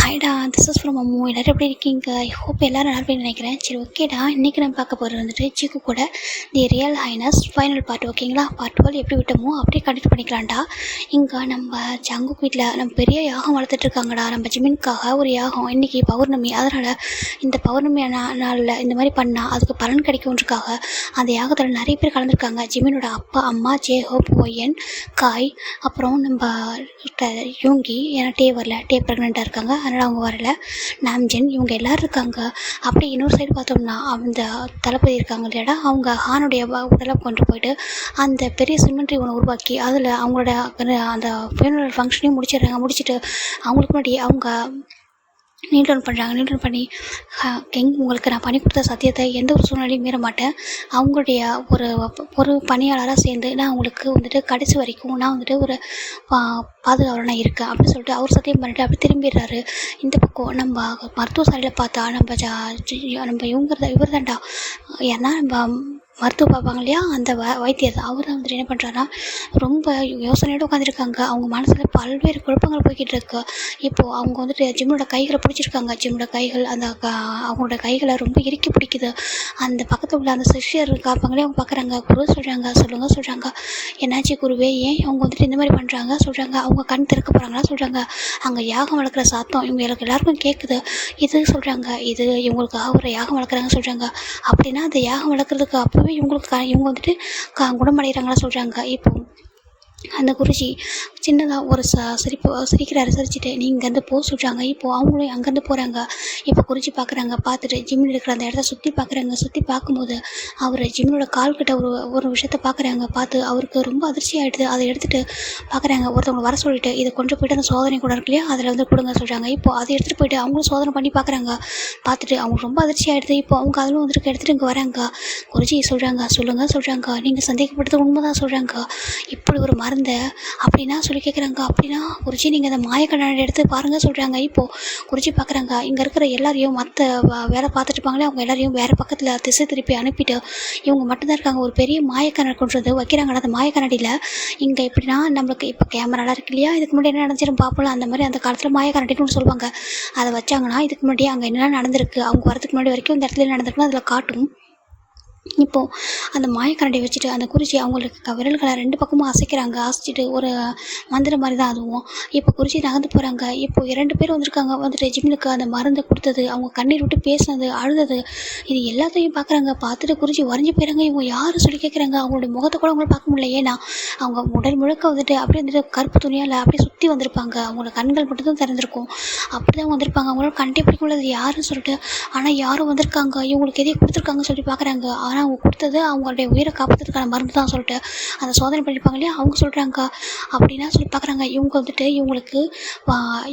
ஹாய்டா, this is from Ammu. எல்லோரும் எப்படி இருக்கீங்க? ஐ ஹோப் எல்லோரும் நல்லா இருப்பீங்கன்னு நினைக்கிறேன். சரி, ஓகேடா. இன்றைக்கி நம்ம பார்க்க போகிறது வந்துட்டு சீக்கு கூட the real highness final part. ஓகேங்களா? பார்ட் 12 எப்படி விட்டோமோ அப்படியே கண்டினியூ பண்ணிக்கலாம்டா. இங்கே நம்ம ஜங்குக் வீட்டில் நம்ம பெரிய யாகம் வளர்த்துட்ருக்காங்கடா. நம்ம ஜிமின்காக ஒரு யாகம். இன்றைக்கி பௌர்ணமி, அதனால் இந்த பௌர்ணமி நாளில் இந்த மாதிரி பண்ணால் அதுக்கு பலன் கிடைக்கும்ன்றக்காக அந்த யாகத்தில் நிறைய பேர் கலந்துருக்காங்க. ஜிமினோட அப்பா, அம்மா, ஜேஹோப், ஒயன், காய், அப்புறம் நம்ம யூங்கி. ஏன்னா டே ப்ரெக்னெண்ட்டாக இருக்காங்க, அதனால் அவங்க வரல. நாம்ஜென், இவங்க எல்லோரும் இருக்காங்க. அப்படி இன்னொரு சைடு பார்த்தோம்னா அந்த தளபதி இருக்காங்க இல்லையாடா, அவங்க ஹானுடைய உடலை கொண்டு போயிட்டு அந்த பெரிய சிமெண்ட்ரி ஒன்று உருவாக்கி அதில் அவங்களோட அந்த ஃபியூனரல் ஃபங்க்ஷனையும் முடிச்சுட்டு அவங்களுக்கு முன்னாடி அவங்க நீல்டவுன் பண்ணுறாங்க. நீல்டவுன் பண்ணி கிங், உங்களுக்கு நான் பண்ணி கொடுத்த சத்தியத்தை எந்த ஒரு சூழ்நிலையும் மீற மாட்டேன். அவங்களுடைய ஒரு பணியாளராக சேர்ந்து நான் உங்களுக்கு வந்துட்டு கடைசி வரைக்கும் நான் வந்துட்டு ஒரு பாதுகாவலனாக இருக்கேன் அப்படின்னு சொல்லிட்டு அவர் சத்தியம் பண்ணிட்டு அப்படி திரும்பிடுறாரு. இந்த பக்கம் நம்ம மருத்துவ சாலையில் பார்த்தா நம்ம இவர் தான்டா. ஏன்னா நம்ம மருத்துவ பார்ப்பாங்க இல்லையா, அந்த வைத்தியர் தான். அவர் தான் வந்துட்டு என்ன பண்ணுறாருன்னா ரொம்ப யோசனையோடு உட்காந்துருக்காங்க. அவங்க மனசில் பல்வேறு குழப்பங்கள் போய்கிட்டு இருக்கு. இப்போது அவங்க வந்துட்டு ஜிம்மோட கைகளை பிடிச்சிருக்காங்க. ஜிம்மோட கைகள் அவங்களோட கைகளை ரொம்ப இறுக்கி பிடிக்குது. அந்த பக்கத்தில் உள்ள அந்த சிஷ்யர் காப்பாங்களே, அவங்க பார்க்குறாங்க. குரு சொல்கிறாங்க என்னாச்சு குருவே, ஏன் அவங்க வந்துட்டு இந்த மாதிரி பண்ணுறாங்க சொல்கிறாங்க. அவங்க கண் திறக்க போகிறாங்களா சொல்கிறாங்க. அங்கே யாகம் வளர்க்குற சத்தம் இவங்களுக்கு எல்லாருக்கும் கேட்குது. இது சொல்கிறாங்க, இது இவங்களுக்காக ஒரு யாகம் வளர்க்குறாங்க சொல்கிறாங்க. அப்படின்னா அந்த யாகம் வளர்க்குறதுக்கு அப்போவே இவங்க வந்துட்டு குணமடைகிறாங்களா சொல்கிறாங்க. இப்போது அந்த குருஜி சின்னதாக ஒரு சிரிச்சிட்டு நீ இங்கேருந்து போக சொல்கிறாங்க. இப்போது அவங்களும் அங்கேருந்து போகிறாங்க. இப்போ குருஜி பார்த்துட்டு ஜிம்மில் இருக்கிற அந்த இடத்த சுற்றி பார்க்கும்போது அவர் ஜிம்மினோட கால்கிட்ட ஒரு விஷயத்த பார்த்து அவருக்கு ரொம்ப அதிர்ச்சி ஆகிடுது. அதை எடுத்துகிட்டு பார்க்குறாங்க. ஒருத்தவங்க வர சொல்லிட்டு இதை கொண்டு போய்ட்டு அந்த சோதனை கூட இருக்கு இல்லையா, அதில் வந்து கொடுங்க சொல்கிறாங்க. இப்போது அதை எடுத்துகிட்டு போய்ட்டு அவங்களும் சோதனை பண்ணி பார்த்துட்டு அவங்களுக்கு ரொம்ப அதிர்ச்சி ஆகிடுது. இப்போ அவங்க அதில் வந்துட்டு எடுத்துகிட்டு இங்கே வராங்க. குருஜி சொல்கிறாங்க நீங்கள் சந்தேகப்படுறது உண்மைதான் சொல்கிறாங்க. இப்படி ஒரு மருந்தை அப்படின்னா சொல்லி கேட்குறாங்க. அப்படின்னா குருஜி நீங்கள் அந்த மாயக்கண்ணாடி எடுத்து பாருங்கள் சொல்கிறாங்க. இப்போது குருஜி பார்க்குறாங்க, இங்கே இருக்கிற எல்லாரையும் மற்ற வேலை பார்த்துட்டு இருப்பாங்களே அவங்க எல்லாரையும் வேறு பக்கத்தில் திசை திருப்பி அனுப்பிட்டு இவங்க மட்டும்தான் இருக்காங்க. ஒரு பெரிய மாயக்கண்ணாடி கொண்டு வைக்கிறாங்க. அந்த மாயக்கண்ணாடியில் இங்கே எப்படின்னா நம்மளுக்கு இப்போ கேமராலாம் இருக்கு இல்லையா, இதுக்கு முன்னாடி என்ன நடந்துச்சுன்னு பார்ப்போம். அந்த மாதிரி அந்த காலத்தில் மாயக்கண்ணாடின்னு சொல்லுவாங்க. அதை வச்சாங்கன்னா இதுக்கு முன்னாடி அங்கே என்னென்ன நடந்திருக்கு, அவங்க வரதுக்கு முன்னாடி வரைக்கும் இந்த இடத்துல நடந்திருக்குன்னு அதில் காட்டும். இப்போது அந்த மாயக்கரண்டியை வச்சுட்டு அந்த குருஜி அவங்களுக்கு விரல்களை 2 பக்கமும் அசைச்சிட்டு ஒரு மந்திரம் மாதிரி தான் அதுவும். இப்போ குருஜி நகர்ந்து போகிறாங்க. இப்போது 2 பேர் வந்துட்டு ஜிம்னுக்கு அந்த மருந்தை கொடுத்தது, அவங்க கண்ணீர் விட்டு பேசினது, அழுதது, இது எல்லாத்தையும் பார்த்துட்டு குருஜி உறைஞ்சி போயிறாங்க. இவங்க யாரும் சொல்லி கேட்குறாங்க. அவங்களோட முகத்தை கூட அவங்கள பார்க்க முடியல. ஏன்னா அவங்க உடல் முழுக்க வந்துட்டு அப்படியே வந்துட்டு கருப்பு துணியால் அப்படியே சுற்றி வந்திருப்பாங்க. அவங்களோட கண்கள் மட்டும்தான் திறந்திருக்கும். அப்படி தான் வந்திருப்பாங்க. அவங்களால கண்டே பிடிக்க முடியாது யாருன்னு சொல்லிட்டு. ஆனால் யாரும் வந்திருக்காங்க, இவங்களுக்கு எதையும் கொடுத்துருக்காங்கன்னு சொல்லி பார்க்குறாங்க. ஆனால் அவங்க கொடுத்தது அவங்களுடைய உயிரை காப்பாற்றுறதுக்கான மருந்து தான் சொல்லிட்டு அந்த சோதனை பண்ணியிருப்பாங்க இல்லையா, அவங்க சொல்கிறாங்க. அப்படின்னா சொல்லி பார்க்குறாங்க. இவங்க வந்துட்டு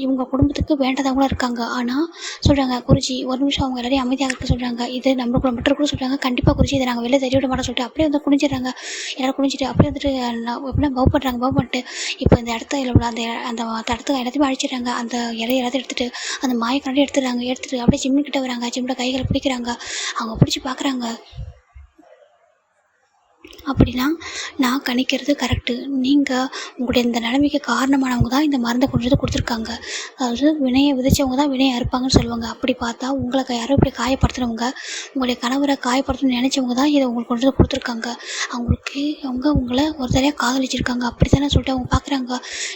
இவங்க குடும்பத்துக்கு வேண்டதவங்களும் இருக்காங்க. ஆனால் சொல்கிறாங்க குருஜி ஒரு நிமிஷம் அவங்க எல்லாரையும் அமைதியாக இருக்க சொல்கிறாங்க. இது நம்மளுக்குள்ள மட்டும் கூட சொல்கிறாங்க. கண்டிப்பாக குருஜி இதை நாங்கள் வெளில தெரிய விட மாட்டோம் சொல்லிட்டு அப்படியே வந்து குனிஞ்சிடுறாங்க. எல்லோரும் குனிஞ்சிட்டு அப்படியே வந்துட்டு எப்படின்னா பவ் பண்ணிட்டு இப்போ இந்த இடத்துல அந்த இடத்துக்கு எல்லாத்தையுமே அழிச்சிடுறாங்க. அந்த எல்லாத்தையும் எடுத்துகிட்டு அந்த மாயக்கண்ணாடி எடுத்துட்டு அப்படியே ஜிம்முக்கிட்ட வராங்க. ஜிம்மோட கைகளை பிடிக்கிறாங்க. அவங்க பிடிச்சி பார்க்குறாங்க. அப்படின்னா நான் கணிக்கிறது கரெக்டு. நீங்கள் உங்களுடைய இந்த நிலைமைக்கு காரணமானவங்க தான் இந்த மருந்தை கொண்டு கொடுத்துருக்காங்க. அதாவது வினையை விதைச்சவங்க தான் வினையை அறுப்பாங்கன்னு சொல்லுவாங்க. அப்படி பார்த்தா உங்களுக்கு யாரோ இப்படி காயப்படுத்துனவங்க, உங்களுடைய கணவரை காயப்படுத்தணும்னு நினச்சவங்க தான் இதை உங்களுக்கு கொண்டு கொடுத்துருக்காங்க. அவங்க உங்களை ஒரு தடையாக காதலிச்சிருக்காங்க அப்படி தானே சொல்லிட்டு அவங்க பார்க்குறாங்க.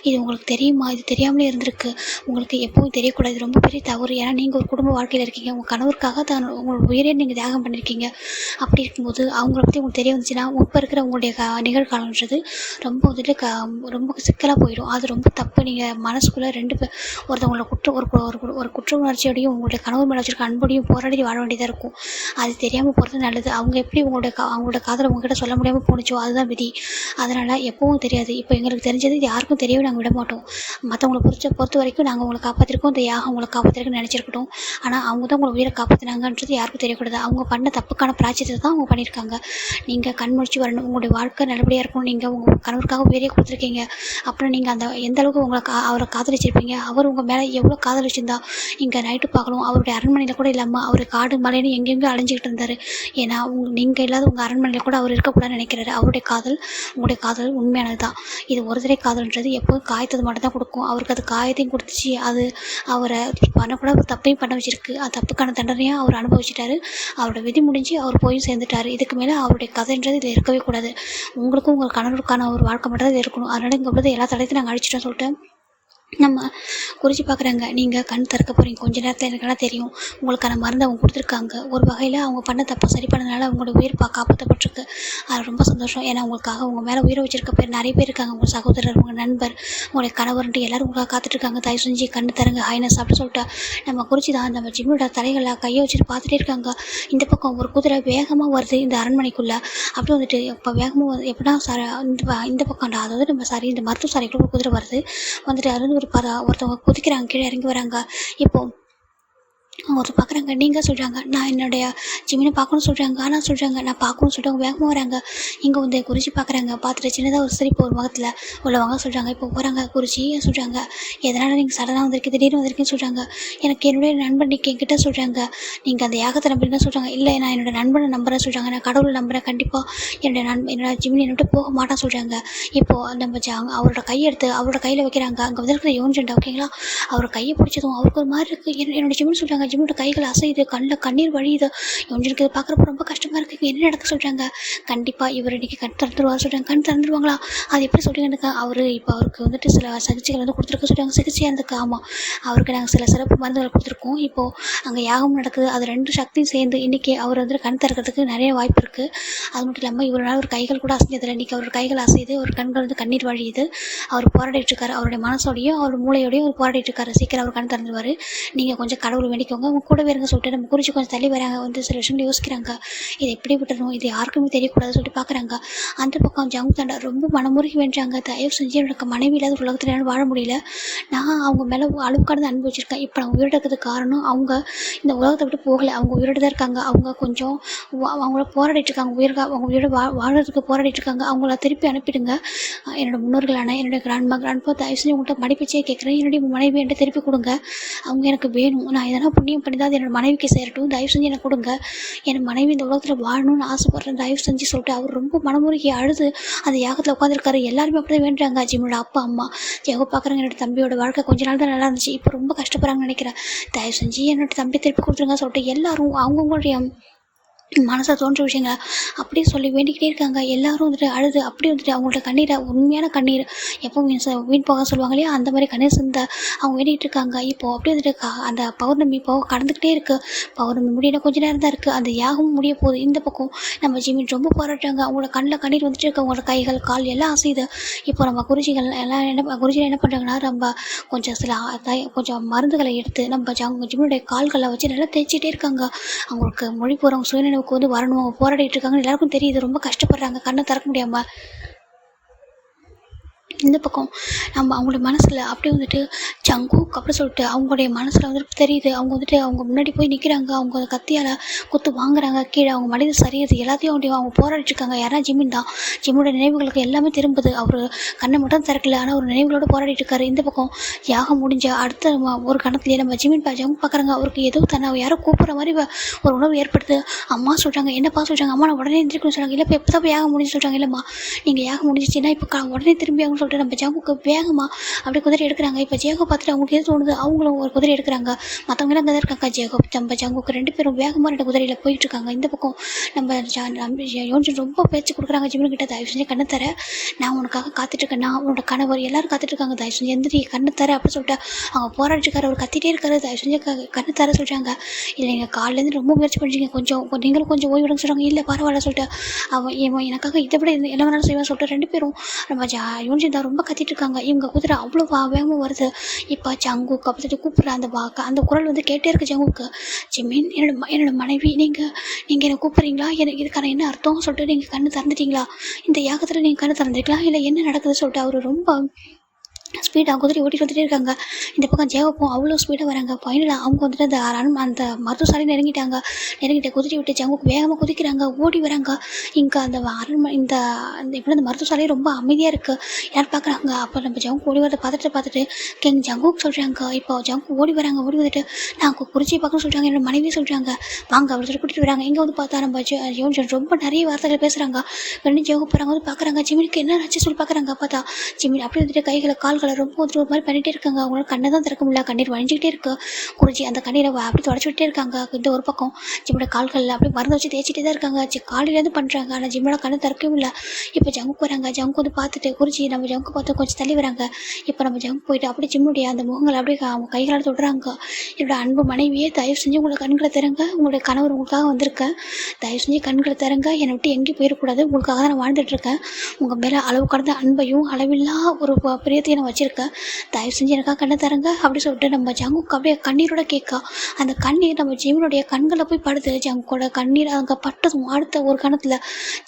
இது உங்களுக்கு தெரியுமா? இது தெரியாமலே இருந்திருக்கு. உங்களுக்கு எப்பவும் தெரியக்கூடாது. ரொம்ப பெரிய தவறு. ஏன்னா நீங்கள் ஒரு குடும்ப வாழ்க்கையில் இருக்கீங்க. உங்கள் கணவருக்காக உங்களோட உயிரே நீங்கள் தியாகம் பண்ணியிருக்கீங்க. அப்படி இருக்கும்போது அவங்கள பற்றி உங்களுக்கு தெரிய வந்துச்சுன்னா இப்போ இருக்கிற உங்களுடைய நிகழ்காலன்றது ரொம்ப வந்துட்டு ரொம்ப சிக்கலாக போயிடும். அது ரொம்ப தப்பு. நீங்கள் மனசுக்குள்ளே ஒருத்தவங்களோட ஒரு குற்ற உணர்ச்சியோடையும் உங்களுடைய கனவு மேலே வச்சிருக்க அன்போடையும் போராடி வாழ வேண்டியதாக இருக்கும். அது தெரியாமல் போகிறது நல்லது. அவங்க எப்படி அவங்களோட காதலை உங்ககிட்ட சொல்ல முடியாமல் போணுச்சோ அதுதான் விதி. அதனால் எப்பவும் தெரியாது. இப்போ எங்களுக்கு தெரிஞ்சது இது யாருக்கும் தெரியவே நாங்கள் விட மாட்டோம். மற்றவங்களை பொறுத்த வரைக்கும் நாங்கள் உங்களை காப்பாற்றிருக்கோம், இந்த யாகம் உங்களை காப்பாற்றிருக்குன்னு நினச்சிருக்கட்டும். ஆனால் அவங்க தான் உங்களை உயிரை காப்பாற்றினாங்கன்றது யாருக்கும் தெரியக்கூடாது. அவங்க பண்ண தப்புக்கான பிராய்ச்சித்தை தான் அவங்க பண்ணியிருக்காங்க. நீங்கள் கண் முடிச்சு வர வரணும், உங்களுடைய வாழ்க்கை நல்லபடியாக இருக்கணும், நீங்கள் உங்கள் கணவருக்காக உயிரே கொடுத்துருக்கீங்க. அப்புறம் நீங்கள் அந்த எந்த அளவுக்கு உங்களை அவரை காதலிச்சிருப்பீங்க, அவர் உங்கள் மேலே எவ்வளோ காதல் வச்சுருந்தா இங்கே நைட்டு பார்க்கணும். அவருடைய அரண்மனையில் கூட இல்லாமல் அவர் காடு மலைன்னு எங்கெங்கேயும் அலைஞ்சிக்கிட்டு இருந்தார். ஏன்னா நீங்கள் இல்லாத உங்கள் அரண்மனையில் கூட அவர் இருக்கக்கூடாதுன்னு நினைக்கிறாரு. அவருடைய காதல் உங்களுடைய காதல் உண்மையானது தான். இது ஒருதலை காதல்ன்றது எப்போதும் காயத்தது மட்டும் தான் கொடுக்கும். அவருக்கு அது காயத்தையும் கொடுத்துச்சு. அது அவரை பண்ணக்கூட ஒரு தப்பையும் பண்ண வச்சிருக்கு. அது தப்புக்கான தண்டனையாக அவர் அனுபவிச்சிட்டாரு. அவரோட விதி முடிஞ்சு அவர் போய் சேர்ந்துட்டார். இதுக்கு மேலே அவருடைய கதைன்றது இதில் இருக்கவே கூடாது. உங்களுக்கும் உங்கள் கணவருக்கான ஒரு வாழ்க்கை மட்டும் தான் இது இருக்கணும். அதனால் இங்கே உள்ளது எல்லா தடத்தையும் நாங்கள் அழிச்சிட்டோம் சொல்லிட்டு நம்ம குறித்து பார்க்குறாங்க. நீங்கள் கண் திறக்க போகிறீங்க கொஞ்ச நேரத்தில், எனக்கெல்லாம் தெரியும். உங்களுக்கான மருந்து அவங்க கொடுத்துருக்காங்க. ஒரு வகையில் அவங்க பண்ண தப்பை சரி பண்ணதுனால அவங்களோட உயிர் காப்பாற்றப்பட்டிருக்கு. அது ரொம்ப சந்தோஷம். ஏன்னா உங்களுக்காக உங்கள் மேலே உயிரை வச்சிருக்க பேர் நிறைய பேர் இருக்காங்க. உங்கள் சகோதரர், உங்கள் நண்பர், உங்களுடைய கணவர்ன்ட்டு எல்லோரும் உங்களுக்காக காத்துட்ருக்காங்க. தயவு செஞ்சு கண் தரங்க ஹைனஸ் அப்படின்னு சொல்லிட்டு நம்ம குறித்து தான் நம்ம ஜிம்மோட தலைகளில் கையை வச்சுட்டு பார்த்துட்டே இருக்காங்க. இந்த பக்கம் ஒரு குதிரை வேகமாக வருது இந்த அரண்மனைக்குள்ளே. அப்படி வந்துட்டு இப்போ வேகமாக எப்படின்னா இந்த பக்கம்டா, அதாவது நம்ம இந்த மருத்துவ சாலைக்குள்ள ஒரு குதிரை வருது. வந்துட்டு அது ஒருத்தவங்க குதிக்கிறாங்க, கீழே இறங்கி வராங்க. இப்போது ஒருத்தர் பார்க்குறாங்க. நீங்கள் சொல்கிறாங்க நான் என்னுடைய ஜிமினை பார்க்கணும்னு சொல்கிறாங்க. ஆனால் சொல்கிறாங்க நான் பார்க்கணும்னு சொல்லிட்டு அவங்க வேகமாக வராங்க. இங்கே வந்து குறிச்சி பார்க்குறாங்க. பார்த்துட்டு சின்னதாக ஒரு சிரிப்பு ஒரு முகத்தில் உள்ளவங்க சொல்கிறாங்க. இப்போ போகிறாங்க குறிச்சி சொல்கிறாங்க, எதனால் நீங்கள் சடனாக வந்திருக்கு, திடீர்னு வந்திருக்கேன்னு சொல்கிறாங்க. எனக்கு என்னுடைய நண்பன் நீங்கள் என்கிட்ட சொல்கிறாங்க நீங்கள் அந்த யாகத்தை நம்புறீங்கன்னு சொல்கிறாங்க. இல்லை நான் என்னோடய நண்பனை நம்புறேன்னு சொல்கிறாங்க. நான் கடவுளை நம்புகிறேன், கண்டிப்பாக என்னோட ஜிமினி என்னோட போக மாட்டான்னு சொல்கிறாங்க. இப்போது நம்ம அவரோட கையெடுத்து அவரோட கையில் வைக்கிறாங்க. அங்கே வந்துருக்கிற யோன்ஜெண்டா ஓகேங்களா, அவர் கையை பிடிச்சதும் அவருக்கு ஒரு மாதிரி இருக்குது. என்னோட ஜிமின்னு சொல்கிறாங்க. ஜிமினோட கைகள் அசையுது, கண்ணில் கண்ணீர் வழியுது. இவங்களுக்கு இதை பார்க்குறப்ப ரொம்ப கஷ்டமாக இருக்குது. என்ன நடக்க சொல்கிறாங்க. கண்டிப்பாக இவர் இன்றைக்கி கண் திறந்துருவார் சொல்கிறாங்க. கண் திறந்துருவாங்களா, அது எப்படி சொல்கிறீங்கன்னு அவருக்கு வந்துட்டு சில சிகிச்சைகள் வந்து கொடுத்துருக்க சொல்கிறாங்க. சிகிச்சையாக இருந்துக்கு ஆமாம், அவருக்கு நாங்கள் சில சிறப்பு மருந்துகள் கொடுத்துருக்கோம். இப்போது அங்கே யாகம் நடக்குது. அது 2 சக்தியும் சேர்ந்து இன்றைக்கி அவர் வந்துட்டு கண் திறக்கிறதுக்கு நிறைய வாய்ப்பு இருக்குது. அது மட்டும் இல்லாமல் இவரால் ஒரு கைகள் கூட அசைஞ்சதில்லை. இன்றைக்கி அவரோட கைகள் அசையுது, ஒரு கண்கள் வந்து கண்ணீர் வழியுது. அவர் போராடிட்டுருக்காரு. அவருடைய மனசோடையும் அவர் மூளையோடையும் அவர் போராடிட்டுருக்காரு. சீக்கிரம் அவர் கண் திறந்துருவார். நீங்கள் கொஞ்சம் கடவுள் வேண்டிக்கோங்க, அவங்க கூடவே இருங்க சொல்லிட்டு நம்ம குறித்து கொஞ்சம் தள்ளி வராங்க. வந்து சில விஷயங்கள் யோசிக்கிறாங்க. இதை எப்படி விட்டுறணும், இது யாருக்குமே தெரியக்கூடாதுன்னு சொல்லிட்டு பார்க்குறாங்க. அந்த பக்கம் ஜங்குதாண்டா ரொம்ப மனமுருகி வேண்டாங்க. தயவு செஞ்சு எனக்கு மனைவி இல்லாத ஒரு உலகத்தில் என்னால் வாழ முடியல. நான் அவங்க மேலே அளவு கடந்து அனுபவிச்சிருக்கேன். இப்போ நான் உயிரோட இருக்கிறதுக்கு காரணம் அவங்க இந்த உலகத்தை விட்டு போகலை. அவங்க உயிரோட தான் இருக்காங்க. அவங்க கொஞ்சம் அவங்கள போராடிட்டுருக்காங்க. அவங்க உயிரோட வாழ்கிறதுக்கு போராடிட்டுருக்காங்க. அவங்கள திருப்பி அனுப்பிடுங்க. என்னோடய முன்னோர்களான என்னுடைய கிராண்ட்பா தயவு செஞ்சு உங்கள்கிட்ட மடிப்பிச்சே கேட்குறேன். என்னுடைய மனைவி என்கிட்ட திருப்பி கொடுங்க. அவங்க எனக்கு வேணும். நான் எதனால் புண்ணியம் பண்ணி தான் அது என்னோடய மனைவிக்கு சேரட்டும். தயவு செஞ்சு எனக்கு கொடுங்க. என் மனைவி இந்த உலகத்தில் வாழணும்னு ஆசைப்பட்றேன். தயவு செஞ்சு சொல்லிட்டு அவர் ரொம்ப மனமுருகி அழுது அந்த யாகத்தில் உட்காந்துருக்காரு. எல்லாருமே அப்படி தான் வேண்டுறாங்க. ஜிம்மோட அப்பா அம்மா ஜெகோ பார்க்குறாங்க. என்னோட தம்பியோட வாழ்க்கை கொஞ்ச நாள் தான் நல்லா இருந்துச்சு, இப்போ ரொம்ப கஷ்டப்படுறாங்கன்னு நினைக்கிறேன். தயவு செஞ்சு என்னோட தம்பி திருப்பி கொடுத்துருங்க சொல்லிட்டு எல்லாரும் அவங்கவுங்களுடைய மனசை தோன்ற விஷயங்களை அப்படியே சொல்லி வேண்டிக்கிட்டே இருக்காங்க. எல்லாரும் வந்துட்டு அழுது அப்படியே வந்துட்டு அவங்களோட கண்ணீரை உண்மையான கண்ணீர் எப்போ வீண் போக சொல்லுவாங்க இல்லையா, அந்த மாதிரி கண்ணீர் சிந்த அவங்க வேண்டிகிட்டு இருக்காங்க. இப்போது அப்படியே வந்துட்டு அந்த பௌர்ணமி இப்போ கடந்துக்கிட்டே இருக்குது. பௌர்ணமி முடியல கொஞ்ச நேரம் தான் இருக்குது. அந்த யாகமும் முடிய போகுது. இந்த பக்கம் நம்ம ஜிமின் ரொம்ப போராட்டாங்க. அவங்களோட கண்ணில் கண்ணீர் வந்துட்டு இருக்கு. அவங்களோட கைகள் கால் எல்லாம் அசையுது. இப்போ நம்ம குருஜிகள் எல்லாம் குருஜிகள் என்ன பண்ணுறாங்கன்னா ரொம்ப கொஞ்சம் மருந்துகளை எடுத்து நம்ம ஜிம்முடைய கால்களை வச்சு நல்லா தேய்ச்சிட்டே இருக்காங்க. அவங்களுக்கு மொழி போகிறவங்க சுயநினைவுக்கு வந்து வரணும். அவங்க போராடிட்டு இருக்காங்கன்னு எல்லாருக்கும் தெரியுது. ரொம்ப கஷ்டப்படுறாங்க கண்ணை திறக்க முடியாமல். இந்த பக்கம் நம்ம அவங்களோட மனசில் அப்படியே வந்துட்டு ஜங்குக் அப்படி சொல்லிட்டு அவங்களுடைய மனசில் வந்துட்டு தெரியுது. அவங்க வந்துட்டு அவங்க முன்னாடி போய் நிற்கிறாங்க. அவங்க கத்தியால் குத்து வாங்குறாங்க. கீழே அவங்க மனித சரியுது. எல்லாத்தையும் அவங்க போராடிட்டுருக்காங்க. யாரா ஜிமின் தான். ஜிம்மோட நினைவுகளுக்கு எல்லாமே திரும்புது. அவர் கண்ணை மட்டும் திறக்கல, ஆனால் ஒரு நினைவுகளோடு போராடிட்டு இருக்காரு. இந்த பக்கம் யாகம் முடிஞ்ச அடுத்த ஒரு கணத்துலேயே நம்ம ஜிமின் ஜங்கு பார்க்குறாங்க. அவருக்கு ஏதோ யாரோ கூப்பிட்ற மாதிரி ஒரு உணர்வு ஏற்படுது. அம்மா சொல்கிறாங்க, என்னப்பா சொல்கிறாங்க. அம்மா நான் உடனே எந்திரிக்கணும்னு சொல்கிறாங்க. இல்லை இப்போ எப்போ தான் யாகம் முடிஞ்சு சொல்கிறாங்க. இல்லைம்மா நீங்கள் யாகம் முடிஞ்சிச்சுன்னா இப்போ உடனே திரும்பி ஆகும்னு சொல்லிட்டு நம்ம ஜங்குக்கு வேகமாக அப்படியே குதிரை எடுக்கிறாங்க. இப்போ ஜேகோ பார்த்துட்டு அவங்களுக்கு எது தோணுது, அவங்களும் ஒரு குதிரை எடுக்கிறாங்க. மற்றவங்க அங்கே தான் இருக்காங்க. ஜேகோ நம்ம ஜங்குக்கு 2 பேரும் வேகமாக 2 குதிரையில் போயிட்டு இருக்காங்க. இந்த பக்கம் நம்ம யோன்ஜன் ரொம்ப பேச்சு கொடுக்குறாங்க ஜிமின்கிட்ட. தயவு செஞ்சு கண்ணை தர, நான் உனக்காக காத்துட்ருக்கேன். நான் உன்னோட கணவர் எல்லாரும் காத்துட்ருக்காங்க. தயவு செஞ்சு எந்திரி கண்ணை தர அப்படின்னு சொல்லிட்டு அவங்க போராடிட்டுருக்காரு. அவர் கத்திட்டே இருக்காரு. தயவு செஞ்சு கண்ணை தர சொல்கிறாங்க. இல்லைங்க காலிலேருந்து ரொம்ப முயற்சி பண்ணிட்டீங்க, நீங்களும் கொஞ்சம் ஓய்விடுங்க சொல்கிறாங்க. இல்லை பரவாயில்ல சொல்லிட்டு அவன் எனக்காக இதை விட என்ன வேணாலும் செய்வேன் சொல்லிட்டு 2 பேரும் நம்ம யோன்ஜன் தான் ரொம்ப கத்திட்டு இருக்காங்க. இவங்க குதிரை அவ்வளோ வேகமாக வருது. இப்போ ஜங்குக்கு அப்படி கூப்பிட்ற அந்த குரல் வந்து கேட்டே இருக்கு ஜங்குக்கு. ஜிமின் என்னோட மனைவி, நீங்கள் என்னை கூப்பிட்றீங்களா, எனக்கு இதுக்கான என்ன அர்த்தம் சொல்லிட்டு நீங்கள் கண்ணு திறந்துட்டீங்களா, இந்த யாகத்தில் நீங்கள் கண்ணு திறந்துருக்கலாம், இல்லை என்ன நடக்குதுன்னு சொல்லிட்டு அவர் ரொம்ப ஸ்பீடாக குதிரை ஓட்டிட்டு வந்துட்டே இருக்காங்க. இந்த பக்கம் ஜெகப்பும் அவ்வளோ ஸ்பீடாக வராங்க. ஃபைனலாக அவங்க வந்துட்டு அந்த மருத்துவசாலை நெருங்கிட்ட குதிரை விட்டு ஜங்குக்கு வேகமாக குதிக்கிறாங்க, ஓடி வராங்க. இங்கே அந்த அரண்மனை இந்த எப்படி அந்த மருத்துவசாலை ரொம்ப அமைதியாக இருக்குது. யார் பார்க்குறாங்க. அப்போ நம்ம ஜங்கு ஓடி வரதை பார்த்துட்டு கிங் ஜங்குக்கு சொல்கிறாங்க. இப்போ ஜங்கு ஓடி வந்துட்டு நான் குறிச்சியை பார்க்கணும்னு சொல்கிறாங்க. என்னோட மனைவி சொல்கிறாங்க வாங்க அப்படி சொல்லி கூட்டிகிட்டு வராங்க. இங்கே வந்து பார்த்தா நம்ம யோன்ஜன் ரொம்ப நிறைய வார்த்தைகள் பேசுகிறாங்க. ரெண்டு ஜங்கு போகிறாங்க, வந்து பார்க்குறாங்க ஜிமினுக்கு என்ன ஆச்சு சொல்லி பார்க்குறாங்க. பார்த்தா ஜிமின் அப்படியே வந்துட்டு கைகளை கால்களை ரொம்ப வந்துட்டு ஒரு மாதிரி பண்ணிகிட்டே இருக்காங்க. அவங்களால கண்ணை தான் திறக்க முடியல, கண்ணீர் வழிஞ்சிக்கிட்டே இருக்கு. குறிச்சி அந்த கண்ணீரை அப்படி தொடச்சி விட்டே இருக்காங்க. இந்த ஒரு பக்கம் ஜிம்மோட கால்களில் அப்படியே மருந்து வச்சு தேய்ச்சிட்டே தான் இருக்காங்க. காலையிலேருந்து பண்ணுறாங்க, ஆனால் ஜிம்மோட கண்ணை திறக்கவும் இல்லை. இப்போ ஜங்குக்கு வராங்க. ஜங்கு வந்து பார்த்துட்டு குறிச்சி நம்ம ஜங்கு பார்த்து கொஞ்சம் தள்ளி வராங்க. இப்போ நம்ம ஜங்கு போயிட்டு அப்படியே ஜிம்முடைய அந்த முகங்களை அப்படியே அவங்க கைகளால் தொடுறாங்க. என்னோட அன்பு மனைவியே தயவு செஞ்சு உங்களை கண்களை திறங்க, உங்களுடைய கணவர் உங்களுக்காக வந்திருக்கேன், தயவு செஞ்சு கண்களை திறங்க, என்னை விட்டு எங்கேயும் போயிடக்கூடாது, உங்களுக்காக தான் நான் வாழ்ந்துட்டுருக்கேன், உங்கள் மேலே அளவு கடந்த அன்பையும் அளவில்லா ஒரு பிரியத்தையும் நான் வச்சுருக்கேன், தயவு செஞ்சு எனக்காக கண்ணை தரங்க அப்படி சொல்லிட்டு நம்ம ஜங்குக்கு அப்படியே கண்ணீரோட கேட்கா. அந்த கண்ணீர் நம்ம ஜிமினுடைய கண்களில் போய் படுது. ஜங்குக்கோட கண்ணீர் அங்கே பட்டதும் அடுத்த ஒரு கணத்தில்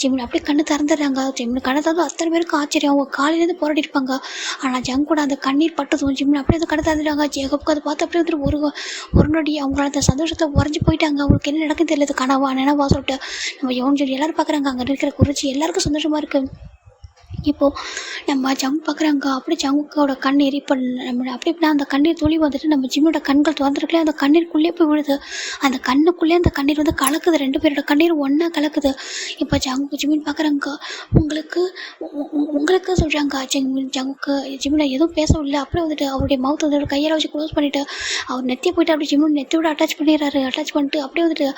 ஜிமின் அப்படியே கண்ணை திறந்துடுறாங்க. ஜிமின் கண்ணை திறந்து அத்தனை பேருக்கு ஆச்சரியம். அவங்க காலையிலேருந்து போராடி இருப்பாங்க. ஆனால் ஜங்கோட அந்த கண்ணீர் பட்டதும் ஜிமின் அப்படியே அந்த கண்ணை திறந்துட்டாங்க. ஜேகப்புக்கு அதை பார்த்து அப்படியே வந்துட்டு ஒரு நொடி அவங்களோட அந்த சந்தோஷத்தை உறைஞ்சி போயிட்டாங்க. அவங்களுக்கு என்ன நடக்குன்னு தெரியல, கனவா நினைவா சொல்லிட்டு நம்ம யோன் சொல்லி எல்லாரும் பார்க்குறாங்க. அங்கே இருக்கிற குறிச்சி எல்லாருக்கும் சந்தோஷமாக இருக்குது. இப்போது நம்ம ஜங்கு பார்க்குறாங்க. அப்படி ஜங்குக்கோட கண்ணீர் இப்போ நம்ம அப்படின்னா அந்த கண்ணீர் துளி வந்துட்டு நம்ம ஜிம்மோட கண்கள் திறந்துருக்கலே அந்த கண்ணீருக்குள்ளே போய் விழுது. அந்த கண்ணுக்குள்ளே அந்த கண்ணீர் வந்து கலக்குது, ரெண்டு பேரோட கண்ணீர் ஒன்றா கலக்குது. இப்போ ஜிமின் பார்க்குறாங்க. உங்களுக்கு சொல்கிறாங்க. ஜங்குக்கு ஜிமினை எதுவும் பேசவில்லை. அப்படியே வந்துட்டு அவருடைய மவுத்தை வந்து கையால் வச்சு க்ளோஸ் பண்ணிவிட்டு அவர் நெத்தியை போயிட்டு அப்படி ஜிமின் நெத்தியோட அட்டாச் பண்ணிடுறாரு. அட்டாச் பண்ணிட்டு அப்படியே வந்துட்டு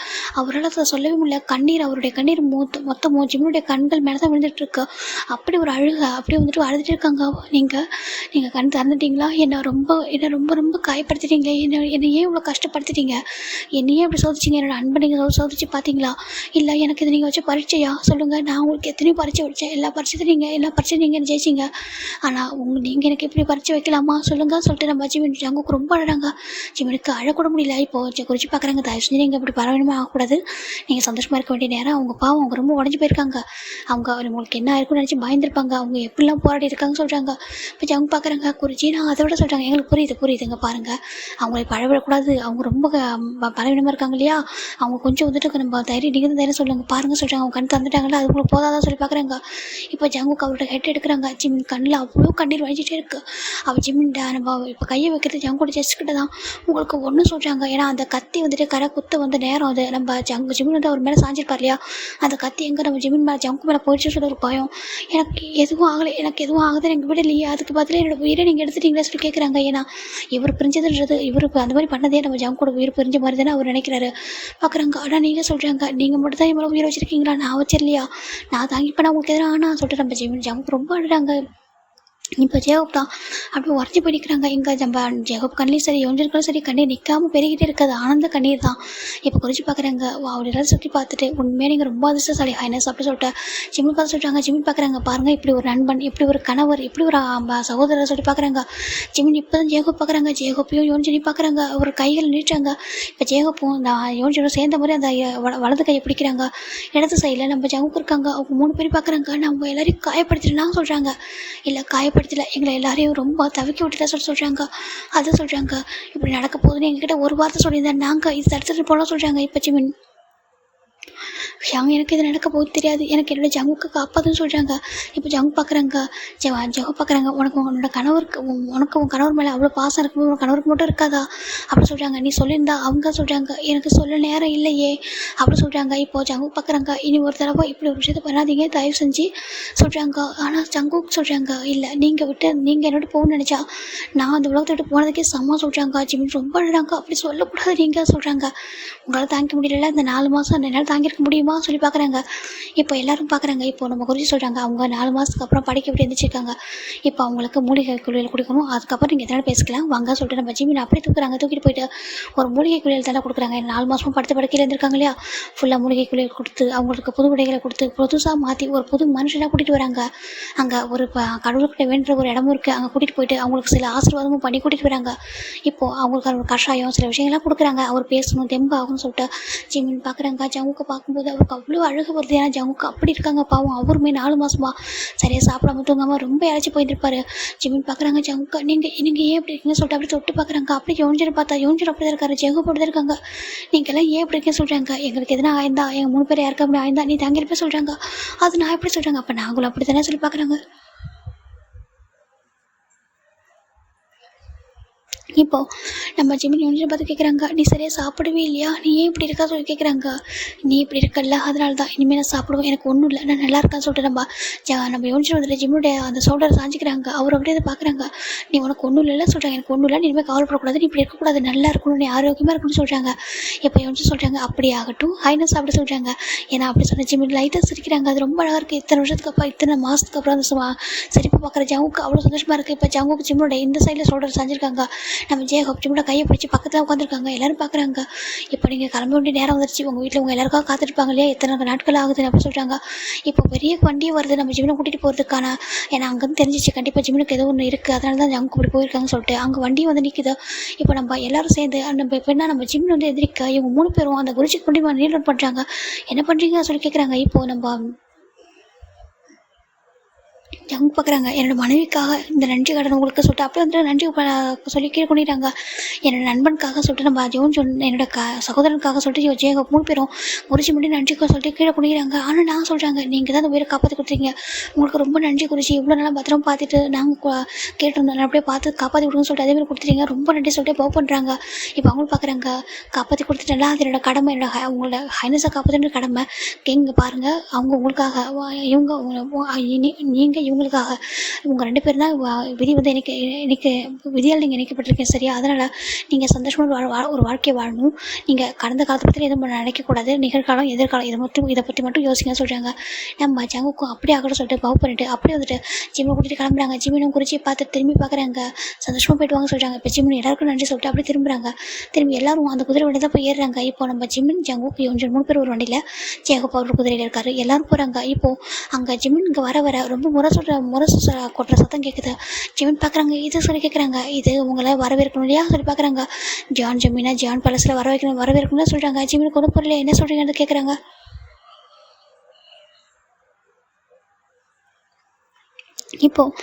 அவரால் அதை சொல்லவே முடியல. அவருடைய கண்ணீர் மொத்தமும் ஜிமினுடைய கண்கள் மேலே தான் விழுந்துட்டு இருக்கு. அப்படி ஒரு அழுக அப்படியே வந்துட்டு அழுதுட்டு இருக்காங்க. நீங்கள் கண் திறந்துட்டீங்களா, என்னை ரொம்ப ரொம்ப காயப்படுத்திட்டீங்களே, என்னை ஏன் இவ்வளோ கஷ்டப்படுத்திட்டீங்க, என்னையே அப்படி சோதிச்சிங்க, என்னோட அன்பை நீங்கள் சோதிச்சு பார்த்தீங்களா, இல்லை எனக்கு இது நீங்கள் வச்ச பரீட்சையா சொல்லுங்கள், நான் உங்களுக்கு எத்தனையோ பரீட்சை வச்சேன், எல்லா பரீட்சையும் நீங்கள் என்ன ஜெயிச்சிங்க, ஆனால் நீங்கள் எனக்கு எப்படி பரீட்சை வைக்கலாமா சொல்லுங்கள் சொல்லிட்டு நம்ம ஜிமின் ஜங்குக்கு ரொம்ப அழகாங்க. ஜிமினுக்கு அழக்கூட முடியல. இப்போது குறித்து பார்க்குறாங்க. தயவு செஞ்சு நீங்கள் இப்படி பரவாயில்லையுமே ஆகக்கூடாது, நீங்கள் சந்தோஷமாக இருக்க வேண்டிய நேரம். அவங்க பாவம் அவங்க ரொம்ப உடஞ்சி போயிருக்காங்க. அவங்க உங்களுக்கு என்ன இருக்குன்னு நினச்சி பயந்துருப்பாங்க. அவங்க எப்படிலாம் போராடி இருக்காங்கன்னு சொல்கிறாங்க. இப்போ ஜங்கு பார்க்குறாங்க. குறிச்சி நான் அதோட சொல்கிறாங்க. எங்களுக்கு புரியுதுங்க பாருங்கள், அவங்களை பழவிடக்கூடாது, அவங்க ரொம்ப பலவீனமாக இருக்காங்க இல்லையா, அவங்க கொஞ்சம் வந்துட்டு நம்ம நீங்கள் தான் தைரியம் சொல்லுங்க பாருங்கள் சொல்கிறாங்க. அவங்க கண் தந்துட்டாங்களா, அது உங்களுக்கு போதாதான் சொல்லி பார்க்குறாங்க. இப்போ ஜங்குக்கு அவரோட ஹெட் எடுக்கிறாங்க. ஜிமின் கண்ணில் அவ்வளோ கண்ணீர் வழிச்சிட்டே இருக்குது. அவள் ஜிமின் நம்ம இப்போ கையை வைக்கிறது ஜங்கோட செஸ்கிட்ட தான். உங்களுக்கு ஒன்றும் சொல்கிறாங்க. ஏன்னா அந்த கத்தி வந்துட்டு குத்த வந்த நேரம் அது நம்ம ஜிமின் வந்து அவர் மேலே சாஞ்சிருப்பார் இல்லையா, அந்த கத்தி எங்கே நம்ம ஜிமின் மேலே ஜங்கு மேலே போயிடுச்சு சொல்ல ஒரு பயம். எனக்கு எதுவும் ஆகுது எனக்கு விடலையே, அதுக்கு பதிலாக என்னோட உயிரை நீங்கள் எடுத்துட்டீங்களா சொல்லி கேட்குறாங்க. ஏன்னா இவர் பிரிஞ்சதுன்றது இவருக்கு அந்த மாதிரி பண்ணதே நம்ம ஜங்கோட உயிர் பிரிஞ்ச மாதிரி தானே அவர் நினைக்கிறாரு. பார்க்குறாங்க. ஆனால் நீங்கள் சொல்கிறாங்க நீங்கள் மட்டும் தான் இவ்வளோ உயிரை வச்சுருக்கீங்களா, நான் வச்சிடலையா, நான் தாங்கிப்பேன் உங்களுக்கு எதிராக ஆனால் சொல்லிட்டு நம்ம ஜங்கு ரொம்ப அழுறாங்க. இப்போ ஜேகப் தான் அப்படியே உரைச்சி போய்க்கிறாங்க. எங்கே நம்ம ஜேகப் கண்ணிலையும் சரி யோன்ஜனுக்கும் சரி கண்ணீர் நிற்காமல் பெருகிட்டே இருக்காது, ஆனந்த கண்ணீர் தான். இப்போ குறித்து பார்க்குறாங்க. அவரு எல்லாம் சுற்றி பார்த்துட்டு உண்மையாக நீங்கள் ரொம்ப அதிர்ஷ்டசாலி ஹைனஸ் அப்படி சொல்லிட்டு ஜிமின் பார்த்து சொல்கிறாங்க. ஜிமின் பார்க்குறாங்க. பாருங்கள் இப்படி ஒரு நண்பன், இப்படி ஒரு கணவர், இப்படி ஒரு சகோதரர் சொல்லி பார்க்குறாங்க. ஜிமின் இப்போ தான் ஜேகப் பார்க்குறாங்க. ஜேகப்பையும் யோன்ஜனையும் பார்க்குறாங்க. ஒரு கைகள் நீட்டுறாங்க. இப்போ ஜேகப்பும் நான் யோன்ஜனும் சேர்ந்த மாதிரி அந்த வலது கையை பிடிக்கிறாங்க. இடது சைடில் நம்ம ஜங்குக்கு இருக்காங்க. அவங்க 3 பேரும் பார்க்குறாங்க. நம்ம எல்லாரையும் காயப்படுத்திட்டுனா சொல்கிறாங்க. இல்லை காயப்படுத்தல, எங்களை எல்லாரையும் ரொம்ப தவிக்க விட்டுதான் சொல்கிறாங்க. அதை சொல்கிறாங்க. இப்படி நடக்க போகுதுன்னு எங்ககிட்ட ஒரு வார்த்தை சொல்லியிருந்தேன், நாங்கள் இது தடுத்துட்டு போகலாம் சொல்கிறாங்க. இப்போ ஜிமின் எனக்கு இது நடக்க போகுது தெரியாது, எனக்கு என்னோட ஜங்குக்கு காப்பாதுன்னு சொல்கிறாங்க. இப்போ ஜங்கு பார்க்குறாங்க. ஜகு பார்க்குறாங்க. உன்னோட கணவருக்கு உன் கணவர் மேலே அவ்வளோ பாசம் இருக்கும்போது உன் கணவருக்கு மட்டும் இருக்காதா அப்படி சொல்கிறாங்க. நீ சொல்லியிருந்தா அவங்க சொல்கிறாங்க. எனக்கு சொல்ல நேரம் இல்லையே அப்படி சொல்கிறாங்க. இப்போ ஜங்கு பார்க்குறாங்க. இனி ஒரு தடவை இப்படி ஒரு விஷயத்த பண்ணாதீங்க தயவு செஞ்சு சொல்கிறாங்க. ஆனால் ஜங்குக்கு சொல்கிறாங்க. இல்லை நீங்கள் என்னோட போகணும்னு நினச்சா நான் அந்த உலகத்தை விட்டு போனதுக்கே சமமாக சொல்கிறாங்க. ஜிமின் ரொம்ப அழுறாங்க. அப்படி சொல்லக்கூடாது நீங்கள் சொல்கிறாங்க. உங்களால் தாங்கிக்க முடியல, இந்த 4 மாதம் என்னால் தாங்கியிருக்க முடியுமா சொல்லி பார்க்குறாங்க. இப்போ எல்லாரும் பார்க்குறாங்க. இப்போ நம்ம குறித்து சொல்கிறாங்க. அவங்க 4 மாதத்துக்கு அப்புறம் படிக்க விட்டு எழுந்திரிச்சிருக்காங்க. இப்போ அவங்களுக்கு மூலிகை குளியல் குடிக்கணும், அதுக்கப்புறம் நீங்கள் எதனால பேசிக்கலாம் வாங்க சொல்லிட்டு நம்ம ஜிமின் அப்படியே தூக்குறாங்க. தூக்கிட்டு கூட்டிகிட்டு போயிட்டு ஒரு மூலிகை குளியல் தானே கொடுக்குறாங்க. 4 மாதமும் படுத்த படுக்கையில் இருந்திருக்காங்க இல்லையா, ஃபுல்லாக மூலிகை குளியல் கொடுத்து அவங்களுக்கு புது உடைகளை கொடுத்து புதுசாக மாற்றி ஒரு புது மனுஷனாக கூட்டிகிட்டு வராங்க. அங்கே ஒரு கடவுள்கிட்ட வேண்டுற ஒரு இடமும் இருக்குது. அங்கே கூட்டிகிட்டு போயிட்டு அவங்களுக்கு சில ஆசீர்வாதமும் பண்ணி கூட்டிகிட்டு வராங்க. இப்போது அவங்களுக்கு ஒரு கஷாயம் சில விஷயங்கள்லாம் கொடுக்குறாங்க. அவர் பேசணும் தெம்பாகும்னு சொல்லிட்டு ஜிமின் பார்க்குறாங்க. ஜங்குக்கு பார்க்கும்போது அவருக்கு அவ்வளோ அழகு வருது. ஏன்னா ஜங்குக்கு அப்படி இருக்காங்க பாவம். அவருமே 4 மாதமா சரியாக சாப்பிடாம தூங்காமல் ரொம்ப இழைச்சி போயிருப்பாரு. ஜிமின் பார்க்குறாங்க ஜங்குக்கு நீங்கள் ஏன் எப்படி இருக்கீங்கன்னு சொல்லிட்டு அப்படி தொட்டு பார்க்குறாங்க. அப்படி யோஞ்சனை பார்த்தா யோஞ்சன் அப்படி தான் இருக்காரு, ஜங்கு போட்டு தான் இருக்காங்க. நீங்கள் எல்லாம் ஏன் எப்படி இருக்கீங்கன்னு சொல்கிறாங்க. எங்களுக்கு எதனா ஆயிருந்தா எங்கள் 3 பேர் யாருக்கா அப்படி ஆயிருந்தா நீ தங்கியிருப்பே சொல்கிறாங்க. அது நான் எப்படி சொல்கிறாங்க. அப்போ நாங்களும் அப்படி தானே சொல்லி பார்க்குறாங்க. இப்போது நம்ம ஜிமின் யோனியை பார்த்து கேட்குறாங்க, நீ சரியாக சாப்பிடவே இல்லையா, நீ ஏன் இப்படி இருக்கா சொல்லி கேட்குறாங்க. நீ இப்படி இருக்கல அதனால தான் இனிமேல் நான் சாப்பிடுவேன், எனக்கு ஒன்றும் இல்லை, நான் நல்லா இருக்கான்னு சொல்லிட்டு நம்ம யோனிச்சு வந்துட்டு ஜிம்முடைய அந்த சோல்டரை சாஞ்சிக்கிறாங்க. அவர் அப்படியே அதை பார்க்குறாங்க. நீ உனக்கு ஒன்றும் இல்லை சொல்கிறாங்க. எனக்கு ஒன்றும் இல்லை, நீ இனிமேல் கவலைப்படக்கூடாது, நீ இப்படி இருக்கக்கூடாது, நல்லா இருக்கணும், நீ ஆரோக்கியமாக இருக்கணும்னு சொல்கிறாங்க. இப்போ யோனிச்சு சொல்கிறாங்க அப்படி ஆகட்டும் ஹைனஸ் சாப்பிட சொல்கிறாங்க. ஏன்னா அப்படி சொன்ன ஜிம்மின் லைட்டாக சிரிக்கிறாங்க. அது ரொம்ப அழகாக இருக்குது. இத்தனை வருஷத்துக்கு அப்புறம் இத்தனை மாதத்துக்கு அப்புறம் அந்த சிரிப்பு பார்க்குற ஜங்குக்கு அவ்வளோ சந்தோஷமாக இருக்குது. இப்போ ஜங்குக்கு ஜிம்முடைய இந்த சைடில் சோல்டர் சாஞ்சிருக்காங்க. நம்ம ஜேகப் ஜிம்மோட கையை பிடிச்சி பக்கத்தில் உட்காந்துருக்காங்க. எல்லோரும் பார்க்குறாங்க. இப்போ நீங்கள் கிளம்ப வேண்டிய நேரம் வந்துருச்சு, உங்கள் வீட்டில் உங்கள் எல்லாருக்காக காத்திருப்பாங்க இல்லையா, எத்தனை நாட்கள் ஆகுதுன்னு அப்படி சொல்கிறாங்க. இப்போ பெரிய வண்டியும் வருது நம்ம ஜிம்மினை கூட்டிகிட்டு போகிறதுக்கான. ஏன்னா அங்கேருந்து தெரிஞ்சிச்சு கண்டிப்பாக ஜிம்முனுக்கு ஏதோ ஒன்று இருக்குது, அதனால தான் அங்கே இப்படி போயிருக்காங்கன்னு சொல்லிட்டு அங்கே வண்டியும் வந்து நிற்குது. இப்போ நம்ம எல்லோரும் சேர்ந்து நம்ம பெண்ணா நம்ம ஜிம்மில் வந்து எதிரிக்க இவங்க 3 பேரும் அந்த குருஜிக்கு முன்னாடி நீல் அவுட் பண்ணுறாங்க. என்ன பண்ணுறீங்க சொல்லி கேட்குறாங்க. இப்போது நம்ம அவங்க பார்க்குறாங்க. என்னோட மனைவிக்காக இந்த நன்றி கடன் உங்களுக்கு சொல்லிட்டு அப்படியே வந்து நன்றி சொல்லி கீழே கொண்டிட்டாங்க. என்னோட நண்பனுக்காக சொல்லிட்டு நம்ம என்னோட சகோதரனுக்காக சொல்லிட்டு ஜேகப் 3 பேரும் குருஜி முன்னாடி நன்றி சொல்லிட்டு கீழே கொண்டிக்கிறாங்க. ஆனால் நான் சொல்கிறாங்க, நீங்கள் தான் அந்த உயிரை காப்பாற்றி கொடுத்தீங்க, உங்களுக்கு ரொம்ப நன்றி குருஜி, இவ்வளோ நாளாக பத்திரம் பார்த்துட்டு நாங்கள் கேட்டிருந்தோம், அப்படியே பார்த்து காப்பாற்றி கொடுங்கன்னு சொல்லிட்டு அதேமாதிரி கொடுத்துட்டீங்க, ரொம்ப நன்றி சொல்லிட்டு பவ் பண்ணுறாங்க. இப்போ அவங்களும் பார்க்குறாங்க, காப்பாற்றி கொடுத்துட்டா அது என்னோட கடமை, உங்களோட ஹைனஸை காப்பாற்றுன்ற கடமை. இங்கே பாருங்கள், அவங்க உங்களுக்காக நீங்கள் இவங்களுக்காக உங்கள் 2 பேரும் தான் விதி வந்து எனக்கு விதியால் நீங்கள் இணைக்கப்பட்டிருக்கீங்க சரியா. அதனால் நீங்கள் சந்தோஷமான ஒரு வாழ்க்கையை வாழணும். நீங்கள் கடந்த காலத்தை பற்றி எதுவும் நினைக்கக்கூடாது, நிகழ்காலம் எதிர்காலம் இதை பற்றி மட்டும் யோசிங்க சொல்கிறாங்க. நம்ம ஜங்குக்கும் அப்படியே ஆகட்டும் சொல்லிட்டு பவ் பண்ணிட்டு அப்படியே வந்துட்டு ஜிம்மை கூட்டிகிட்டு கிளம்புறாங்க. ஜிம்மினும் குறிச்சி பார்த்து திரும்பி பார்க்குறாங்க. சந்தோஷமாக போயிட்டு வாங்க சொல்கிறாங்க. இப்போ ஜிம்மின் எல்லாருக்கும் நன்றி சொல்லிட்டு அப்படியே திரும்புகிறாங்க. திரும்பி எல்லாரும் அந்த குதிரை வண்டி தான் போய் ஏறுறாங்க. இப்போ நம்ம ஜிம்மின் ஜங்குக்கு 3 பேர் ஒரு வண்டியில், ஜேகப் அவர் குதிரையில் இருக்காரு. எல்லாரும் போகிறாங்க. இப்போது அங்கே ஜிம்மின் இங்கே வர ரொம்ப முறை கொட்டுற சத்தம் கேட்குது. ஜிமின் பார்க்குறாங்க, இது சொல்லி கேட்குறாங்க. இது உங்களை வரவேற்கணும் இல்லையா சொல்லி பார்க்குறாங்க. ஜிமினை ஜான் பேலஸில் வரவேற்கணும்னு சொல்கிறாங்க. ஜிமினுக்கு ஒன்றும் புரியல, என்ன சொல்கிறீங்கன்னு கேட்குறாங்க. இப்போது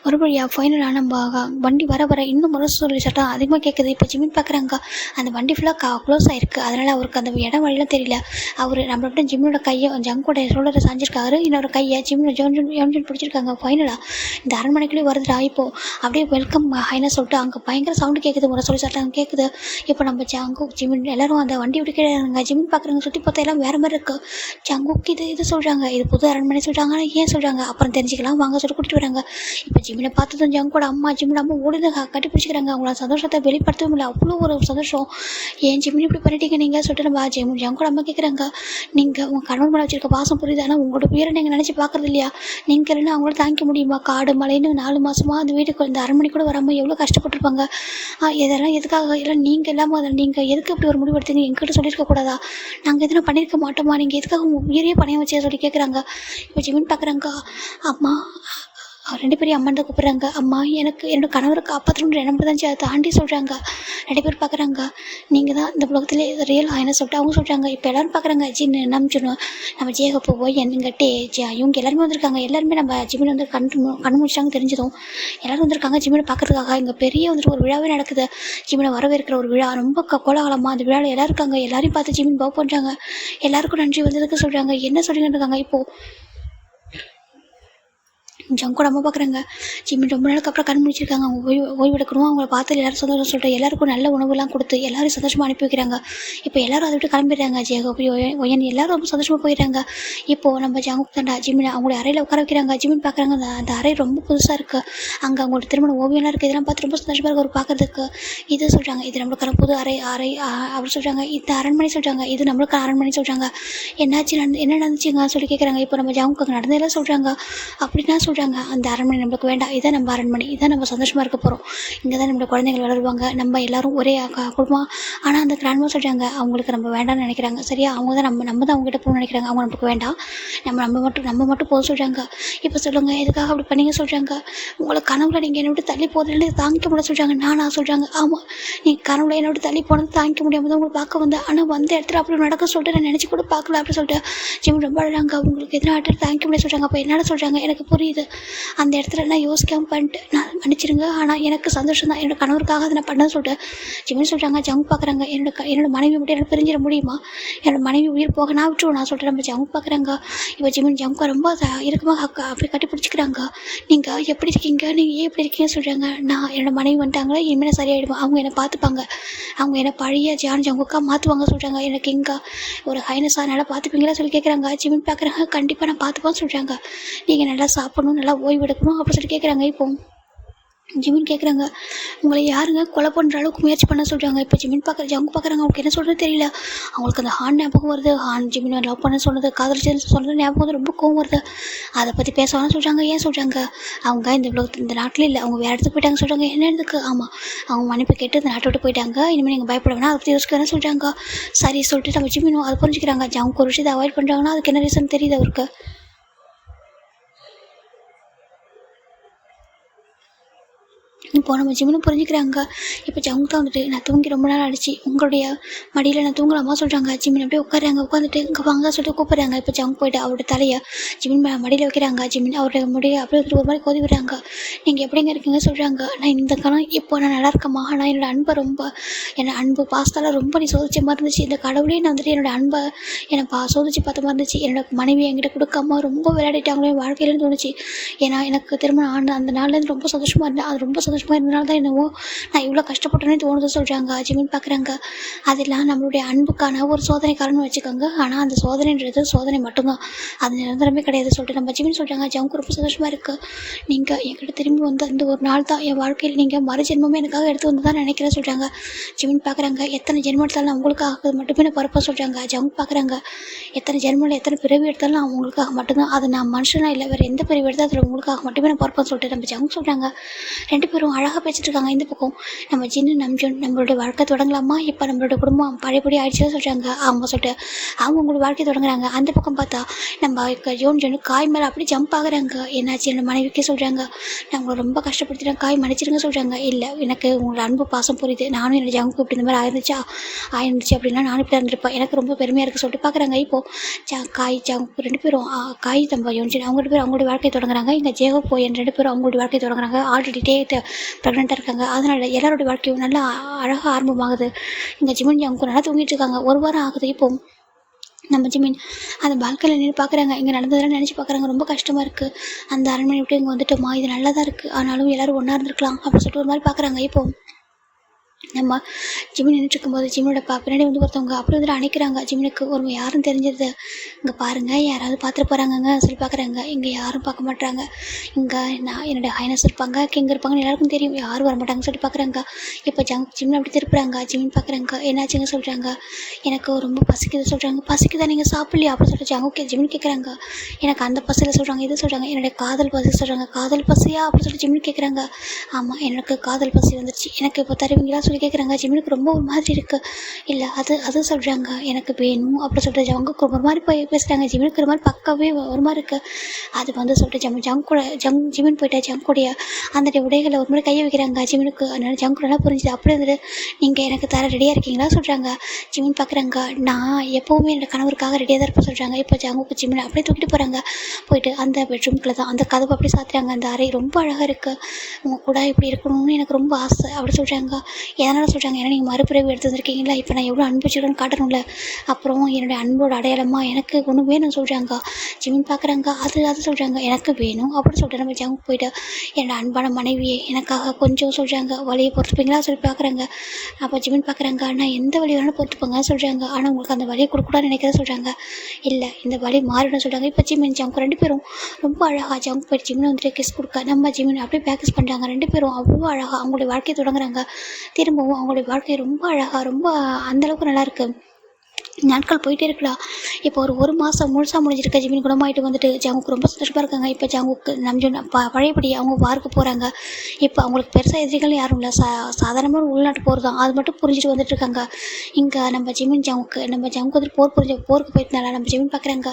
ஒரு வழியாக ஃபைனலாக நம்ம வண்டி வர இன்னும் முரசு சொல்லி சட்டம் அதிகமாக கேட்குது. இப்போ ஜிமின் பார்க்குறாங்க, அந்த வண்டி ஃபுல்லாக க்ளோஸ் ஆகிருக்கு. அதனால் அவருக்கு அந்த இடம் வழியெலாம் தெரியல. அவர் நம்மள்கிட்ட ஜிம்மினோட கையை ஜங்கோட ஷோல்டரை சாஞ்சிருக்காரு. இன்னொரு கையை யோன்ஜன் பிடிச்சிருக்காங்க. ஃபைனலாக இந்த அரண்மனைக்குள்ளேயே வருதுடா. இப்போது அப்படியே வெல்கம் ஹைனஸ் சொல்லிட்டு அங்கே பயங்கர சவுண்டு கேட்குது, முறை சொல்லி சட்டம் கேட்குது. இப்போ நம்ம ஜிமின் எல்லோரும் அந்த வண்டி விட்டு கேட்குறாங்க. ஜிமின் பார்க்குறாங்க, சுற்றி பார்த்தா எல்லாம் வேறு மாதிரி இருக்குது. ஜங்குக்கு இது சொல்கிறாங்க, இது புது அரண்மனை சொல்கிறாங்க. ஆனால் ஏன் சொல்கிறாங்க அப்புறம் தெரிஞ்சுக்கலாம் வாங்க சொல்லி கூட்டிட்டு வராங்க. இப்போ ஜிமினை பார்த்ததும் ஜங்கோட ஜிமினோட அம்மா ஓடுது, கட்டி பிடிச்சிக்கிறாங்க. அவங்களோட சந்தோஷத்தை வெளிப்படுத்தவே முடியல, அவ்வளோ ஒரு சந்தோஷம். ஏன் ஜிமினி இப்படி பண்ணிட்டீங்க நீங்கள் சொல்லிட்டு நம்ம ஜங்கோட அம்மா கேட்குறாங்க. நீங்கள் உங்கள் கணவன் மேலே வச்சிருக்க பாசம் புரியுது, ஆனால் உங்களோட உயிரை நீங்கள் நினச்சி பார்க்குறது இல்லையா, நீங்கள் இல்லைன்னா அவங்கள தாங்கிக்க முடியுமா, காடு மலைன்னு 4 மாதமாக அந்த வீட்டுக்கு இந்த அரண்மனை கூட வராமல் எவ்வளோ கஷ்டப்பட்டுருப்பாங்க. இதெல்லாம் எதுக்காக இல்லை, நீங்கள் இல்லாமல் அதில் நீங்கள் எதுக்கு இப்படி ஒரு முடிவு எடுத்தீங்க, எங்கிட்ட சொல்லியிருக்க கூடாதா, நாங்கள் எதுனா பண்ணியிருக்க மாட்டோமா, நீங்கள் எதுக்காக உங்கள் உயிரையே பணையம் வச்சே சொல்லி கேட்குறாங்க. இப்போ ஜிமின் பார்க்குறாங்க, அம்மா 2 பேரையும் அம்மான் தான் கூப்பிட்றாங்க. அம்மா எனக்கு என்னோட கணவரை காப்பாற்றணுன்ற எண்ணம் தான் அதை தாண்டி சொல்கிறாங்க. 2 பேர் பார்க்குறாங்க, நீங்கள் தான் இந்த உலகத்திலே ரியல் ஆயின சொல்லிட்டு அவங்க சொல்கிறாங்க. இப்போ எல்லோரும் பார்க்குறாங்க, நம்பிச்சிடணும் நம்ம ஜேகப்போ போய் என்கிட்டே இவங்க எல்லாருமே வந்திருக்காங்க. எல்லாருமே நம்ம ஜிமின் வந்து கண்ணு முடிச்சாங்க தெரிஞ்சதும் எல்லோரும் வந்திருக்காங்க ஜிமினை பார்க்கறதுக்காக. இங்கே பெரிய வந்துட்டு ஒரு விழாவே நடக்குது, ஜிமினை வரவேற்கிற ஒரு விழா, ரொம்ப கோலாகலமாக அந்த விழாவில் எல்லோரும் இருக்காங்க. எல்லாரையும் பார்த்து ஜிமின் பவ் பண்ணுறாங்க. எல்லாருக்கும் நன்றி வந்ததுக்கு சொல்கிறாங்க. என்ன சொல்லிட்டு இருக்காங்க. இப்போது ஜங்கோட அம்மா பார்க்குறாங்க, ஜிமின் ரொம்ப நாளுக்கு அப்புறம் கண் முடிச்சிருக்காங்க, அவங்க ஓய்வு எடுக்கணும், அவங்கள பார்த்து எல்லோரும் சந்தோஷம் சொல்லிட்டு எல்லாருக்கும் நல்ல உணவுலாம் கொடுத்து எல்லாரும் சந்தோஷமாக அனுப்பி வைக்கிறாங்க. இப்போ எல்லோரும் அதை விட்டு கிளம்பிடுறாங்க. ஜேகப் ஒயன் எல்லோரும் ரொம்ப சந்தோஷமாக போயிடுறாங்க. இப்போது நம்ம ஜங்குக்கு தாண்டா ஜிமினை அவங்களோட அறையில் உட்கார வைக்கிறாங்க. ஜிமின் பார்க்குறாங்க, அந்த அறை ரொம்ப புதுசாக இருக்குது, அங்கே அவங்களோட திருமண ஓவியம்லாம் இருக்குது, இதெல்லாம் பார்த்து ரொம்ப சந்தோஷமாக இருக்குது அவர் பார்க்குறதுக்கு. இது சொல்கிறாங்க, இது நம்மளுக்கான புது அறை அப்படி சொல்கிறாங்க. இந்த அரண்மனை சொல்கிறாங்க, இது நம்மளுக்கு அரண்மனை சொல்கிறாங்க. என்ன நடந்துச்சுங்க சொல்லி கேட்குறாங்க. இப்போ நம்ம ஜங்குக்கு நடந்ததெல்லாம் சொல்கிறாங்க. அப்படின்னா சொல்கிறாங்க, சொல்கிறாங்க, அந்த அரண்மனை நம்மளுக்கு வேண்டாம், இதான் நம்ம அரண்மனை, இதான் நம்ம சந்தோஷமாக இருக்க போகிறோம், இங்கே தான் நம்மளோட குழந்தைகள் வளருவாங்க, நம்ம எல்லோரும் ஒரே குடும்பம். ஆனால் அந்த கிராண்ட்மா சொல்கிறாங்க அவங்களுக்கு நம்ம வேண்டாம்னு நினைக்கிறாங்க. சரியா, அவங்க தான் நம்ம தான் அவங்ககிட்ட போகணும்னு நினைக்கிறாங்க, அவங்க நமக்கு வேண்டாம், நம்ம மட்டும் போக சொல்கிறாங்க. இப்போ சொல்லுங்கள் எதுக்காக அப்படி பண்ணீங்க சொல்கிறாங்க. உங்களை கனவுல நீங்கள் என்னை விட்டு தள்ளி போதில்லை தாங்கிக்க முடியாது சொல்கிறாங்க. நான் சொல்கிறாங்க, ஆமாம் நீ கனவுல என்னை விட்டு தள்ளி போனது தாங்கிக்க முடியாமல் தான் உங்களை பார்க்க வந்தேன், ஆனால் வந்த இடத்துல அப்படி நடக்க சொல்லிட்டு நான் நினச்சி கூட பார்க்கல அப்படி சொல்லிட்டு ஜிமின் ரொம்ப அழகாங்க. அவங்களுக்கு எதிராக ஆட்டு தாங்கிக்க முடியாது சொல்கிறாங்க. அப்போ என்னடா சொல்கிறாங்க, எனக்கு புரியுது, அந்த இடத்துல நான் யோசிக்காமல் பண்ணிட்டு நான் மன்னிச்சிருங்க, ஆனால் எனக்கு சந்தோஷம் தான், என்னோட கணவருக்காக அதை நான் பண்ணது சொல்லிட்டு ஜிமின் சொல்கிறாங்க. ஜங்கு பார்க்குறாங்க, என்னோட மனைவி மட்டும் எனக்கு பிரிஞ்சிட முடியுமா, என்னோட மனைவி உயிர் போக நான் விட்டுருவோம் நான் சொல்லிட்டு நம்ம ஜங்கு பார்க்குறாங்க. இப்போ ஜிமின் ஜங்கு ரொம்ப இறுக்கமாக அப்படி கட்டி பிடிச்சிக்கிறாங்க. நீங்கள் எப்படி இருக்கீங்க, நீங்கள் ஏன் எப்படி இருக்கீங்கன்னு சொல்கிறாங்க. நான் என்னோட மனைவி வந்துட்டாங்களா, இனிமேல் சரியாயிடுமா, அவங்க என்னை பார்த்துப்பாங்க, அவங்க என்னை பழைய ஜான் ஜங்குக்கா மாற்றுவாங்க சொல்கிறாங்க. எனக்கு எங்கே ஒரு ஹைனஸாக நல்லா பார்த்துப்பீங்களா சொல்லி கேட்குறாங்க. ஜிமின் பார்க்குறாங்க, கண்டிப்பாக நான் பார்த்துப்பான்னு சொல்கிறாங்க. நீங்கள் நல்லா சாப்பிடணும், நல்லா ஓய்வு எடுக்கணும் அப்படி சொல்லி கேட்குறாங்க. இப்போ ஜிமின் கேட்குறாங்க, உங்களை யாருங்க கொலை பண்ணுற அளவுக்கு முயற்சி பண்ண சொல்கிறாங்க. இப்போ ஜிமின் ஜங்கு பார்க்குறாங்க, அவங்களுக்கு என்ன சொல்கிறது தெரியல. அவங்களுக்கு அந்த ஹான் ஞாபகம் வருது, ஹான் ஜிமின் லவ் பண்ண சொன்னது, காதலிச்சு சொன்னது ஞாபகம் வந்து ரொம்ப கோவம் வருது. அதை பற்றி பேசவான்னு சொல்கிறாங்க. ஏன் சொல்கிறாங்க, அவங்க இந்த நாட்டில் இல்லை, அவங்க வேறு இடத்துக்கு போயிட்டாங்க சொல்கிறாங்க. என்ன இடத்துக்கு, ஆமாம் அவங்க மன்னிப்பு கேட்டு இந்த நாட்டை விட்டு போயிட்டாங்க, இனிமேல் நீங்கள் பயப்பட வேணா, அதை பற்றி யோசிக்கிறேன்னு சொல்கிறாங்க. சரி சொல்லிட்டு நம்ம ஜிமினும் அதை புரிஞ்சுக்கிறாங்க. ஜங்கு ஒரு விஷயத்தை அவாய்ட் பண்ணுறாங்கன்னா அதுக்கு என்ன ரீசன் தெரியுது அவருக்கு. இப்போ நம்ம ஜிமினும் புரிஞ்சுக்கிறாங்க. இப்போ ஜங்கு தான் வந்துட்டு, நான் தூங்கி ரொம்ப நாள் ஆயிடுச்சு, உங்களுடைய மடியில் நான் தூங்கலாமா சொல்கிறாங்க. ஜிமின் அப்படியே உட்காராங்க, உட்காந்துட்டு இங்கே வாங்க சொல்லிட்டு கூப்பிட்றாங்க. இப்போ ஜங்கு போய்ட்டு அவரோட தலையை ஜிமின் மடியில் வைக்கிறாங்க. ஜிமின் அவருடைய முடியை அப்படியே வந்துட்டு ஒரு மாதிரி கோதி விடுறாங்க. நீங்கள் எப்படிங்க இருக்கீங்க சொல்கிறாங்க. நான் இந்த காலம் இப்போ நான் நல்லா இருக்கேம்மா, ஆனால் என்னோட அன்பை ரொம்ப அன்பு பாசத்தால் ரொம்ப நீ சோதிச்ச மாதிரி இருந்துச்சு, இந்த கடவுளே நான் வந்துட்டு என்னோடய அன்பை சோதிச்சு பார்த்த மாதிரி இருந்துச்சு, என்னோட மனைவி என்கிட்ட கொடுக்காம ரொம்ப விளையாடிட்டாங்களே வாழ்க்கையிலேருந்து தோணுச்சு. ஏன்னா எனக்கு திருமணம் ஆன அந்த நாள்லேருந்து ரொம்ப சந்தோஷமாக இருந்தேன், அது ரொம்ப சந்தோஷமாக இருந்தனால தான் என்னவோ நான் இவ்வளோ கஷ்டப்பட்டேன்னு தோணுது சொல்கிறாங்க. ஜிமின் பார்க்குறாங்க, அதெல்லாம் நம்மளுடைய அன்புக்கான ஒரு சோதனை காரணம்னு வச்சுக்கோங்க, ஆனால் அந்த சோதனைன்றது சோதனை மட்டும்தான், அது நிரந்தரமே கிடையாது சொல்லிட்டு நம்ம ஜிமின் சொல்கிறாங்க. ஜங்கு ரொம்ப சந்தோஷமாக இருக்குது, நீங்கள் என்கிட்ட திரும்பி வந்து அந்த ஒரு நாள் தான் என் வாழ்க்கையில் நீங்கள் மறுஜென்மமே எனக்காக எடுத்து வந்து தான் நினைக்கிறேன் சொல்கிறாங்க. ஜிமின் பார்க்குறாங்க, எத்தனை ஜென்மம் எடுத்தாலும் அவங்களுக்காக மட்டுமே நான் பரப்ப சொல்கிறாங்க. ஜங்கு பார்க்குறாங்க, எத்தனை ஜென்மத்தில் எத்தனை பிறவி எடுத்தாலும் நான் அவங்களுக்காக மட்டும்தான், அது நான் மனுஷனாக இல்லை வேறு எந்த பிறவி எடுத்தால் அதில் உங்களுக்காக மட்டுமே நான் பரப்பேன்னு சொல்லிட்டு நம்ம ஜங்கு சொல்கிறாங்க. ரெண்டு பேரும் அழகாக பேசிட்டு இருக்காங்க. இந்த பக்கம் நம்ம ஜின்னு நம்மளுடைய வாழ்க்கை தொடங்கலாமா, இப்போ நம்மளோட குடும்பம் பழையபடி ஆயிடுச்சுன்னு சொல்கிறாங்க. அவங்க சொல்லிட்டு அவங்க உங்களோட வாழ்க்கை தொடங்குறாங்க. அந்த பக்கம் பார்த்தா நம்ம ஜோன் காய் மேலே அப்படி ஜம்ப் ஆகுறாங்க. என்னாச்சு என்னோட மனைவிக்கே சொல்கிறாங்க, நான் உங்களை ரொம்ப கஷ்டப்படுத்திட்டேன், காய் மன்னிச்சிருங்க சொல்கிறாங்க. இல்லை எனக்கு உங்களோட அன்பு பாசம் புரியுது, நானும் என்னோட ஜங்குக்கு இப்படி இந்த மாதிரி ஆயிருந்துச்சு அப்படின்னா நானும் இப்படி இருந்திருப்பேன், எனக்கு ரொம்ப பெருமையாக இருக்குது சொல்லிட்டு பார்க்குறாங்க. இப்போது காய் ஜங்கு ரெண்டு பேரும் காய் தம்ப யோனிச்சு அவங்க ரெண்டு பேரும் அவங்களோட வாழ்க்கை தொடங்குறாங்க. இங்கே ஜேகோ போயன் ரெண்டு பேரும் அவங்களோட வாழ்க்கை தொடங்குறாங்க. ஆல்ரெடி ப்ரெக்னெண்ட்டாக இருக்காங்க, அதனால் எல்லாரோடைய வாழ்க்கையும் நல்லா அழகாக ஆரம்பமாகுது. இங்கே ஜிமின் ஜங்கு நல்லா தூங்கிட்டு இருக்காங்க. ஒரு வாரம் ஆகுது. இப்போது நம்ம ஜிமின் அந்த பால்கனியில் நின்று பார்க்குறாங்க. இங்கே நடந்ததெல்லாம் நினச்சி பார்க்குறாங்க. ரொம்ப கஷ்டமாக இருக்குது, அந்த அரண்மனை விட்டு இங்கே வந்துட்டோமா, இது நல்லா தான் இருக்குது, ஆனாலும் எல்லோரும் ஒன்றா இருந்திருக்கலாம் அப்படின்னு சொல்லிட்டு ஒரு மாதிரி பார்க்குறாங்க. இப்போது நம்ம ஜிமின் நின்றுட்டு இருக்கும்போது ஜிமினோட பின்னாடி வந்து ஒருத்தவங்க அப்படி வந்துட்டு அணைக்கிறாங்க. ஜிமினுக்கு ஒரு யாரும் தெரிஞ்சது, இங்கே பாருங்கள் யாராவது பார்த்துட்டு போகிறாங்கங்க சொல்லி பார்க்குறாங்க. இங்கே யாரும் பார்க்க மாட்டாங்க, இங்கே நான் என்னோடய ஹைனஸ் இருப்பாங்க, கிங் இருப்பாங்கன்னு எல்லாருக்கும் தெரியும், யாரும் வர மாட்டாங்கன்னு சொல்லி பார்க்குறாங்க. இப்போ ஜிமின் அப்படி திருப்புறாங்க. ஜிமின் பார்க்குறாங்க, என்னாச்சுங்க சொல்கிறாங்க. எனக்கு ரொம்ப பசிக்குது சொல்கிறாங்க. பசிக்குதா, நீங்கள் சாப்பிட்லையா அப்படின்னு சொல்லிட்டு ஓகே ஜிமின் கேட்குறாங்க. எனக்கு அந்த பசியில் சொல்கிறாங்க, இது சொல்கிறாங்க, என்னுடைய காதல் பசி சொல்கிறாங்க. காதல் பசியா அப்படின்னு சொல்லிட்டு ஜிமின் கேட்குறாங்க. ஆமாம் எனக்கு காதல் பசி வந்துருச்சு, எனக்கு இப்போ தருவீங்களா சொல்லி கேட்குறாங்க. ஜிமினுக்கு ரொம்ப ஒரு மாதிரி இருக்குது. இல்லை அது சொல்கிறாங்க, எனக்கு வேணும் அப்படி சொல்லிட்டு அவங்க ஒரு மாதிரி போய் பேசுகிறாங்க. ஜிமினுக்கு ஒரு மாதிரி பக்கவே ஒரு மாதிரி இருக்குது. அது வந்து சொல்லிட்டு ஜிமின் போயிட்டா ஜங்குடைய அந்த உடைகளை ஒரு மாதிரி கையை வைக்கிறாங்க ஜிமினுக்கு. அதனால ஜங்கு நல்லா புரிஞ்சுது. அப்படியே வந்துட்டு நீங்கள் எனக்கு தர ரெடியாக இருக்கீங்களா சொல்கிறாங்க. ஜிமின் பார்க்குறாங்க, நான் எப்போவுமே என்னோட கணவருக்காக ரெடியாக தான் இருப்பேன் சொல்கிறாங்க. இப்போ ஜங்குக்கு ஜிமின் அப்படியே தூக்கிட்டு போகிறாங்க. போயிட்டு அந்த பெட்ரூம்குள்ளே தான் அந்த கதவை அப்படியே சாத்துறாங்க. அந்த அறை ரொம்ப அழகாக இருக்குது, உங்கள் கூட இப்படி இருக்கணும்னு எனக்கு ரொம்ப ஆசை அப்படி சொல்கிறாங்க. எதனால் சொல்கிறாங்க, ஏன்னா நீங்கள் மறுபிறவி எடுத்து வந்திருக்கீங்களா, இப்போ நான் எவ்வளோ அன்பு வச்சுருக்கேன்னு காட்டணும்ல, அப்புறம் என்னுடைய அன்போட அடையாளமாக எனக்கு ஒன்று வேணும் சொல்கிறாங்க. ஜிமின் பார்க்குறாங்க, அது சொல்கிறாங்க, எனக்கு வேணும் அப்படின்னு சொல்லிட்டு நம்ம ஜங்கு போயிட்டு என்னோட அன்பான மனைவியை எனக்காக கொஞ்சம் சொல்கிறாங்க, வழியை பொறுத்துப்பீங்களா சொல்லி பார்க்குறாங்க. அப்போ ஜிமின் பார்க்குறாங்க, நான் எந்த வழி வேணாலும் பொறுத்துப்பேங்க சொல்கிறாங்க, ஆனால் உங்களுக்கு அந்த வழியை கொடுக்கூடாதுன்னு நினைக்கிறத சொல்கிறாங்க. இல்லை இந்த வழி மாறிடும் சொல்கிறாங்க. இப்போ ஜிமின் ஜங்கு ரெண்டு பேரும் ரொம்ப அழகாக ஜங்கு போயிட்டு ஜிமின் வந்துட்டு கிஸ் கொடுக்க நம்ம ஜிமின் அப்படியே பேக்கஸ் பண்ணுறாங்க. ரெண்டு பேரும் அவ்வளோ அழகாக அவங்களுடைய வாழ்க்கையை தொடங்குறாங்க. திரும்பவும் அவங்களுடைய வாழ்க்கை ரொம்ப அழகாக ரொம்ப அந்தளவுக்கு நல்லாயிருக்கு. நாட்கள் போயிட்டே இருக்குடா. இப்போ ஒரு மாதம் முழுசாக முடிஞ்சிருக்க. ஜிமின் குணமாயிட்டு வந்துட்டு ஜங்குக்கு ரொம்ப சந்தோஷமாக இருக்காங்க. இப்போ ஜங்குக்கு நம்ம பழையபடி அவங்க வாருக்கு போகிறாங்க. இப்போ அவங்களுக்கு பெருசாக எதிரிகள் யாரும் இல்லை. சாதாரணமாக உள்நாட்டு போர் தான், அது மட்டும் புரிஞ்சுட்டு வந்துட்டு இருக்காங்க. இங்கே நம்ம ஜங்குக்கு வந்துட்டு போருக்கு போயிருந்தால நம்ம ஜிமின் பார்க்குறாங்க.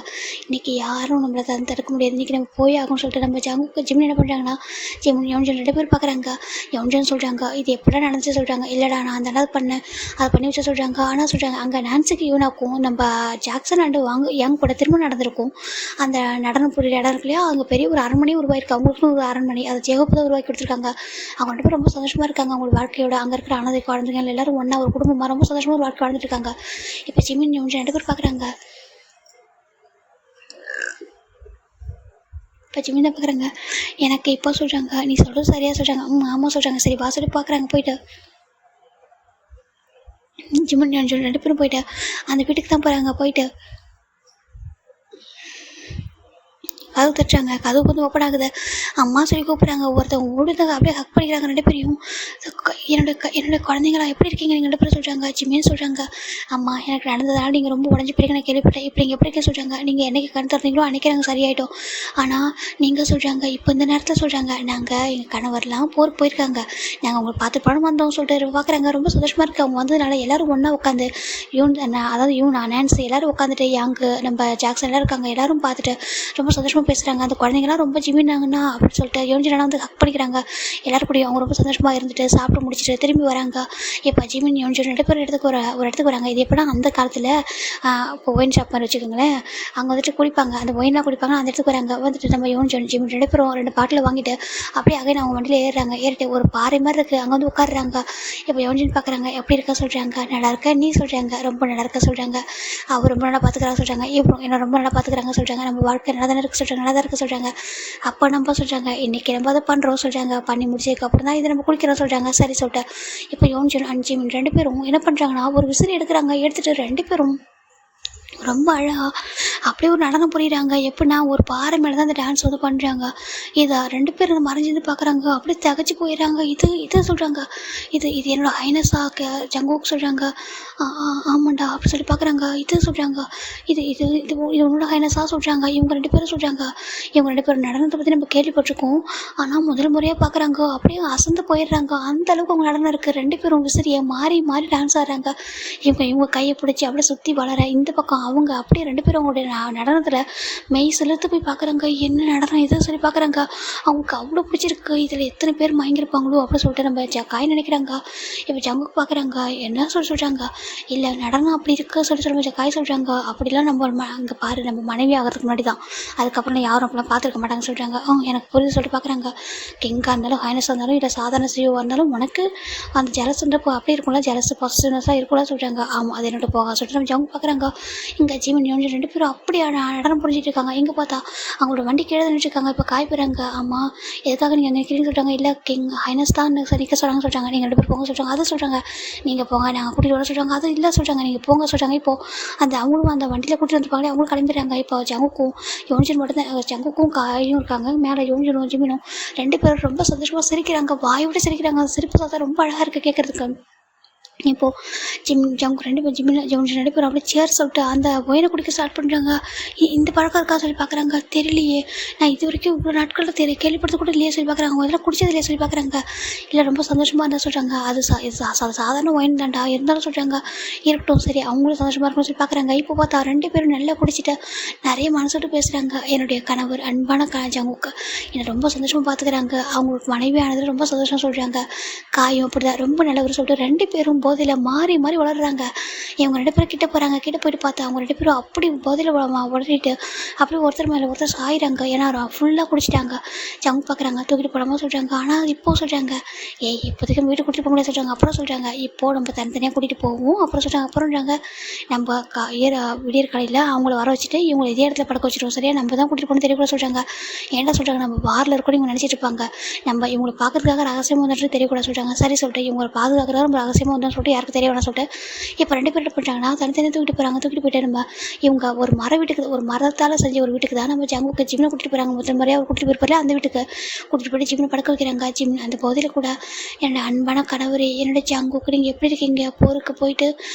இன்றைக்கி யாரும் நம்மளை தடுக்க முடியாது, இன்றைக்கி நம்ம போய் ஆகும்னு சொல்லிட்டு நம்ம ஜிமின் என்ன பண்ணுறாங்கன்னா, யோன்ஜன் 2 பேர் பார்க்குறாங்க. யோன்ஜன் சொல்கிறாங்க, இது எப்படிலாம் நடந்துச்சு சொல்கிறாங்க. இல்லைடா நான் அந்த அளவு பண்ணேன், அதை பண்ணி வச்சு சொல்கிறாங்க. ஆனால் சொல்கிறாங்க அங்கே நான்சிக்கு யூனாக்கும் நம்ம ஜாக்சன் அண்டு யங் கூட திரும்ப நடந்திருக்கும். அந்த நடனம் புரியுற இடம் இருக்கு இல்லையா, அங்கே பெரிய ஒரு அரண்மனையும் உருவாயிருக்கு. அவங்களுக்கும் ஒரு அரண்மனை, அதை ஜெகப்பு தான் உருவாக்கி கொடுத்துருக்காங்க. அவங்க 2 பேரும் ரொம்ப சந்தோஷமாக இருக்காங்க. அவங்களோட வாழ்க்கையோட அங்கே இருக்கிற அனாதை குழந்தைகள் எல்லாரும் ஒன்றா ஒரு குடும்பமாக ரொம்ப சந்தோஷமாக ஒரு வாழ்க்கை வாழ்ந்துட்டு இருக்காங்க. இப்போ ஜிமின் யோன்ஜன் 2 பேர் பார்க்குறாங்க. இப்போ ஜிமின் பார்க்குறாங்க. எனக்கு இப்போ சொல்கிறாங்க, நீ சொல்கிறது சரியாக சொல்கிறாங்க. ஆமாம் சொல்கிறாங்க. சரி வா சொல்லி பார்க்குறாங்க. போயிட்டு ஜிமின் யோன்ஜன் 2 பேரும் போயிட்டு அந்த வீட்டுக்கு தான் போகிறாங்க. போயிட்டு கதவு தட்டுறாங்க. கதவு வந்து ஓப்பன் ஆகுது. அம்மா சொல்லி கூப்பிட்றாங்க. ஒருத்தவங்க ஓடுதாங்க, அப்படியே ஹக் பண்ணிக்கிறாங்க 2 பேரையும். என்னோட குழந்தைங்களா எப்படி இருக்கீங்க நீங்கள் 2 பேரும் சொல்கிறாங்க. ஜிமின்னு சொல்கிறாங்க, அம்மா எனக்கு நடந்ததால் நீங்கள் ரொம்ப உடஞ்சி போயிருக்க நான் கேள்விப்பட்டேன். இப்போ நீங்கள் எப்படி இருக்க சொல்கிறாங்க. நீங்கள் என்றைக்கு கண் திறந்தீங்களோ அன்றைக்கி நாங்கள் சரியாயிட்டோம். ஆனால் நீங்கள் சொல்கிறாங்க இப்போ இந்த நேரத்தில் சொல்கிறாங்க, நாங்கள் எங்கள் கணவர்லாம் போருக்கு போயிருக்காங்க, நாங்கள் உங்களை பார்த்து படம் வந்தோம் சொல்லிட்டு பார்க்குறாங்க. ரொம்ப சந்தோஷமாக இருக்குது. அவங்க வந்ததுனால எல்லோரும் ஒன்றா உட்காந்து நான்சி எல்லோரும் உட்காந்துட்டு யாங்கு நம்ம ஜாக்சன் எல்லோரும் இருக்காங்க. எல்லோரும் பார்த்துட்டு ரொம்ப சந்தோஷமாக பேசுகிறாங்க. அந்த குழந்தைங்களாம் ரொம்ப ஜிமினாங்கண்ணா அப்படின்னு சொல்லிட்டு யோன்ஜனா வந்து ஹக் பண்ணிக்கிறாங்க. எல்லோரும் கூடயும் அவங்க ரொம்ப சந்தோஷமாக இருந்துட்டு சாப்பிட்டு முடிச்சுட்டு திரும்பி வராங்க. இப்போ ஜிமின் யோன்ஜன் 2 பேர் ஒரு இடத்துக்கு வராங்க. இது எப்படின்னா அந்த காலத்தில் இப்போ ஒயின் ஷாப் மாதிரி வச்சுக்கோங்களேன், அங்கே வந்துட்டு குடிப்பாங்க, அந்த ஒயினாக குடிப்பாங்க. அந்த இடத்துக்கு வராங்க. வந்துட்டு நம்ம யோன்ஜன் ஜிமின் 2 பேரும் 2 பாட்டில் வாங்கிட்டு அப்படியே அகைன் அவங்க வண்டியில் ஏறிட்டு ஒரு பாறை மாதிரி இருக்குது, அங்கே வந்து உட்காடுறாங்க. இப்போ யோன்ஜன் பார்க்குறாங்க. எப்படி இருக்க சொல்கிறாங்க. நல்லா இருக்க நீ சொல்கிறாங்க. ரொம்ப நல்லா இருக்க சொல்கிறாங்க. அவர் ரொம்ப நல்லா பார்த்துக்கிறாங்க சொல்கிறாங்க. இப்போ என்ன ரொம்ப நல்லா பார்த்துக்கிறாங்க சொல்கிறாங்க. நம்ம வாழ்க்கை நல்லா தானே இருக்கு சொல்கிறாங்க. நல்லா தான் இருக்க சொல்கிறாங்க. அப்போ நம்ம சொல்கிறாங்க, இன்றைக்கி நம்ம அதை பண்ணுறோம் சொல்கிறாங்க. பண்ணி முடிச்சதுக்கப்புறம் தான் இதை நம்ம குளிக்கிறோம் சொல்கிறாங்க. சரி சொல்லிட்டு இப்போ யோன்ஜன் அண்ட் ஜிமின் 2 பேரும் என்ன பண்ணுறாங்கன்னா ஒரு விசிறி எடுக்கிறாங்க. எடுத்துகிட்டு 2 பேரும் ரொம்ப அழகாக அப்படியே ஒரு நடனம் புரியுறாங்க. எப்படின்னா ஒரு பாறை மேலே தான் அந்த டான்ஸ் வந்து பண்ணுறாங்க. இதை 2 பேரும் மறைஞ்சிருந்து பார்க்குறாங்க. அப்படியே தகச்சு போயிடுறாங்க. இது சொல்கிறாங்க, இது என்னோட ஹைனஸா ஜங்குக்கு சொல்கிறாங்க. ஆமாண்டா அப்படி சொல்லி பார்க்குறாங்க. இது சொல்கிறாங்க, இது இது இது இது உன்னோட ஹைனஸா சொல்கிறாங்க. இவங்க 2 பேரும் சொல்கிறாங்க, இவங்க 2 பேரும் நடனத்தை பற்றி நம்ம கேள்விப்பட்டிருக்கோம், ஆனால் முதல் முறையாக பார்க்குறாங்க. அப்படியே அசந்து போயிடுறாங்க. அந்த அளவுக்கு அவங்க நடனம் இருக்குது. 2 பேரும் விசிறியை மாறி மாறி டான்ஸ் ஆடுறாங்க. இவங்க கையை பிடிச்சி அப்படியே சுற்றி வளர இந்த பக்கம் அவங்க அப்படியே 2 பேரும் அவங்களுடைய நடனத்தில் மெய் செலுத்து போய் பார்க்குறாங்க. என்ன நடனம் இது சொல்லி பார்க்குறாங்க. அவங்களுக்கு அவ்வளோ பிடிச்சிருக்கு. இதில் எத்தனை பேர் மயங்கிருப்பாங்களோ அப்படின்னு சொல்லிட்டு நம்ம காய் நினைக்கிறாங்க. இப்போ ஜங்குக்கு பார்க்குறாங்க. என்ன சொல்கிறாங்க, இல்லை நடனம் அப்படி இருக்கு சொல்லி காய் சொல்கிறாங்க. அப்படிலாம் நம்ம அங்கே பாரு, நம்ம மனைவி ஆகிறதுக்கு முன்னாடி தான், அதுக்கப்புறம் யாரும் அப்படிலாம் பார்த்துருக்க மாட்டாங்க சொல்கிறாங்க. எனக்கு புரியுது சொல்லிட்டு பார்க்குறாங்க. கிங்காக இருந்தாலும் ஹைனஸாக இருந்தாலும் இல்லை சாதாரண சிஓவாக இருந்தாலும் உனக்கு அந்த ஜலசுன்றப்போ அப்படி இருக்கும்ல, ஜலசு பாசிட்டிவ்னஸாக இருக்கும்ல சொல்கிறாங்க. ஆமாம் அது என்னோட போக சொல்லிட்டு நம்ம ஜங்கு பார்க்குறாங்க. இங்கே ஜிமின் யோன்ஜன் 2 பேரும் அப்படியே நடனம் புரிஞ்சிட்டு இருக்காங்க. எங்கே பார்த்தா அவங்களோட வண்டி கீழே நின்றுருக்காங்க. இப்போ காய் போகிறாங்க. ஆமாம் எதுக்காக நீங்கள் நிற்கிறீங்கன்னு சொல்கிறாங்க. இல்லை கிங் ஹைனஸ் தான் நிற்க சொல்கிறாங்க சொல்கிறாங்க. நீங்கள் 2 பேர் போங்க சொல்கிறாங்க. அதை சொல்கிறாங்க. நீங்கள் போங்க நாங்கள் கூட்டிகிட்டு வர சொல்கிறாங்க. அது இல்லை சொல்கிறாங்க. நீங்கள் போங்க சொல்கிறாங்க. இப்போது அவங்களும் அந்த வண்டியில் கூட்டிகிட்டு வந்துருப்பாங்களே, அவங்களும் கிளம்பிடுறாங்க. இப்போ ஜங்குக்கும் யோன்ஜன் மட்டும்தான், ஜங்குக்கும் காயும் இருக்காங்க. மேலே யோன்ஜனும் ஜிமினும் 2 பேரும் ரொம்ப சந்தோஷமாக சிரிக்கிறாங்க. வாயோட சிரிக்கிறாங்க. சிரிப்பு சாத்தா ரொம்ப அழகாக இருக்குது கேட்குறதுக்கு. இப்போது ஜங்கு 2 பேர் யோன்ஜன் 2 பேரும் அப்படியே சேர் சொல்லிட்டு அந்த ஒயினை குடிக்க ஸ்டார்ட் பண்ணுறாங்க. இந்த பழக்கம் இருக்கா சொல்லி பார்க்குறாங்க. தெரியலையே, நான் இது வரைக்கும் இவ்வளோ நாட்களில் கேள்விப்படுத்த கூட இல்லையே சொல்லி பார்க்குறாங்க. இதெல்லாம் குடிச்சது இல்லையே சொல்லி பார்க்குறாங்க. இல்லை ரொம்ப சந்தோஷமாக இருந்தால் சொல்கிறாங்க. அது சாதாரண ஒயின் தான்டா இருந்தாலும் சொல்கிறாங்க. இருக்கட்டும் சரி அவங்களும் சந்தோஷமாக இருக்கணும்னு சொல்லி பார்க்குறாங்க. இப்போ பார்த்தா 2 பேரும் நல்லா குடிச்சிட்டு நிறைய மனசுட்டு பேசுகிறாங்க. என்னுடைய கணவர் அன்பான ஜங்குக்கு என்னை ரொம்ப சந்தோஷமாக பார்த்துக்கிறாங்க. அவங்களுக்கு மனைவி ஆனதில் ரொம்ப சந்தோஷம் சொல்கிறாங்க. காயும் அப்படி தான் ரொம்ப நல்லவர் சொல்லிட்டு 2 பேரும் போதையில் மாறி மாறி வளர்கிறாங்க. இவங்க 2 பேரும் கிட்ட போகிறாங்க. கிட்ட போயிட்டு பார்த்தா அவங்க 2 பேரும் அப்படி போதையில் வளரிட்டு அப்படியே ஒருத்தர் மேலே ஒருத்தர் சாயிறாங்க. ஏன்னா ஃபுல்லாக குடிச்சிட்டாங்க. ஜங்கு பார்க்குறாங்க. தூக்கிட்டு போடாம சொல்கிறாங்க. ஆனால் இப்போ சொல்கிறாங்க, இப்போதைக்கு வீட்டுக்கு கூட்டிகிட்டு போக முடியாது சொல்கிறாங்க. அப்புறம் சொல்கிறாங்க, இப்போது நம்ம தனித்தனியாக கூட்டிகிட்டு போவோம் அப்புறம் சொல்கிறாங்க. அப்புறம்ன்றாங்க, நம்ம விடியற் காலையில் அவங்கள வர வச்சுட்டு இவங்களை இதே இடத்துல படுக்க வச்சுருவோம் சரியா, நம்ம தான் கூட்டிகிட்டு போகணும் தெரியக்கூட சொல்கிறாங்க. ஏன்டா சொல்கிறாங்க, நம்ம பாரில் இருக்கணும் இவங்க நினச்சிட்டு இருப்பாங்க, நம்ம இவங்களை பார்க்கறதுக்காக ரகசியமாக வந்துட்டு தெரியக்கூடாது சொல்கிறாங்க. சரி சொல்லிட்டு இவங்களை பாதுகாக்கிறதா நம்ம ரகசியமாக வந்தோம்னு சொல்லிட்டு யாருக்கு தெரிய வேணாம் சொல்லிட்டு இப்போ 2 பேர் என்ன பண்ணுறாங்கன்னா தனித்தனியாக தூக்கிட்டு போயிட்டு நம்ம இவங்க ஒரு மரத்தால் செஞ்ச ஒரு வீட்டுக்கு தான் நம்ம ஜங்குக்கு ஜிம்மில் கூட்டிகிட்டு போகிறாங்க. முதல் முறையாக அவர் கூட்டிகிட்டு போயிருப்பாரு அந்த வீட்டுக்கு கூட்டிகிட்டு போய்ட்டு ஜிம்மில் படுக்க வைக்கிறாங்க. அந்த பகுதியில் கூட என்னோட அன்பான கணவரே, என்னோட ஜங்குக்கு நீங்கள் எப்படி இருக்கீங்க? போருக்கு போயிட்டு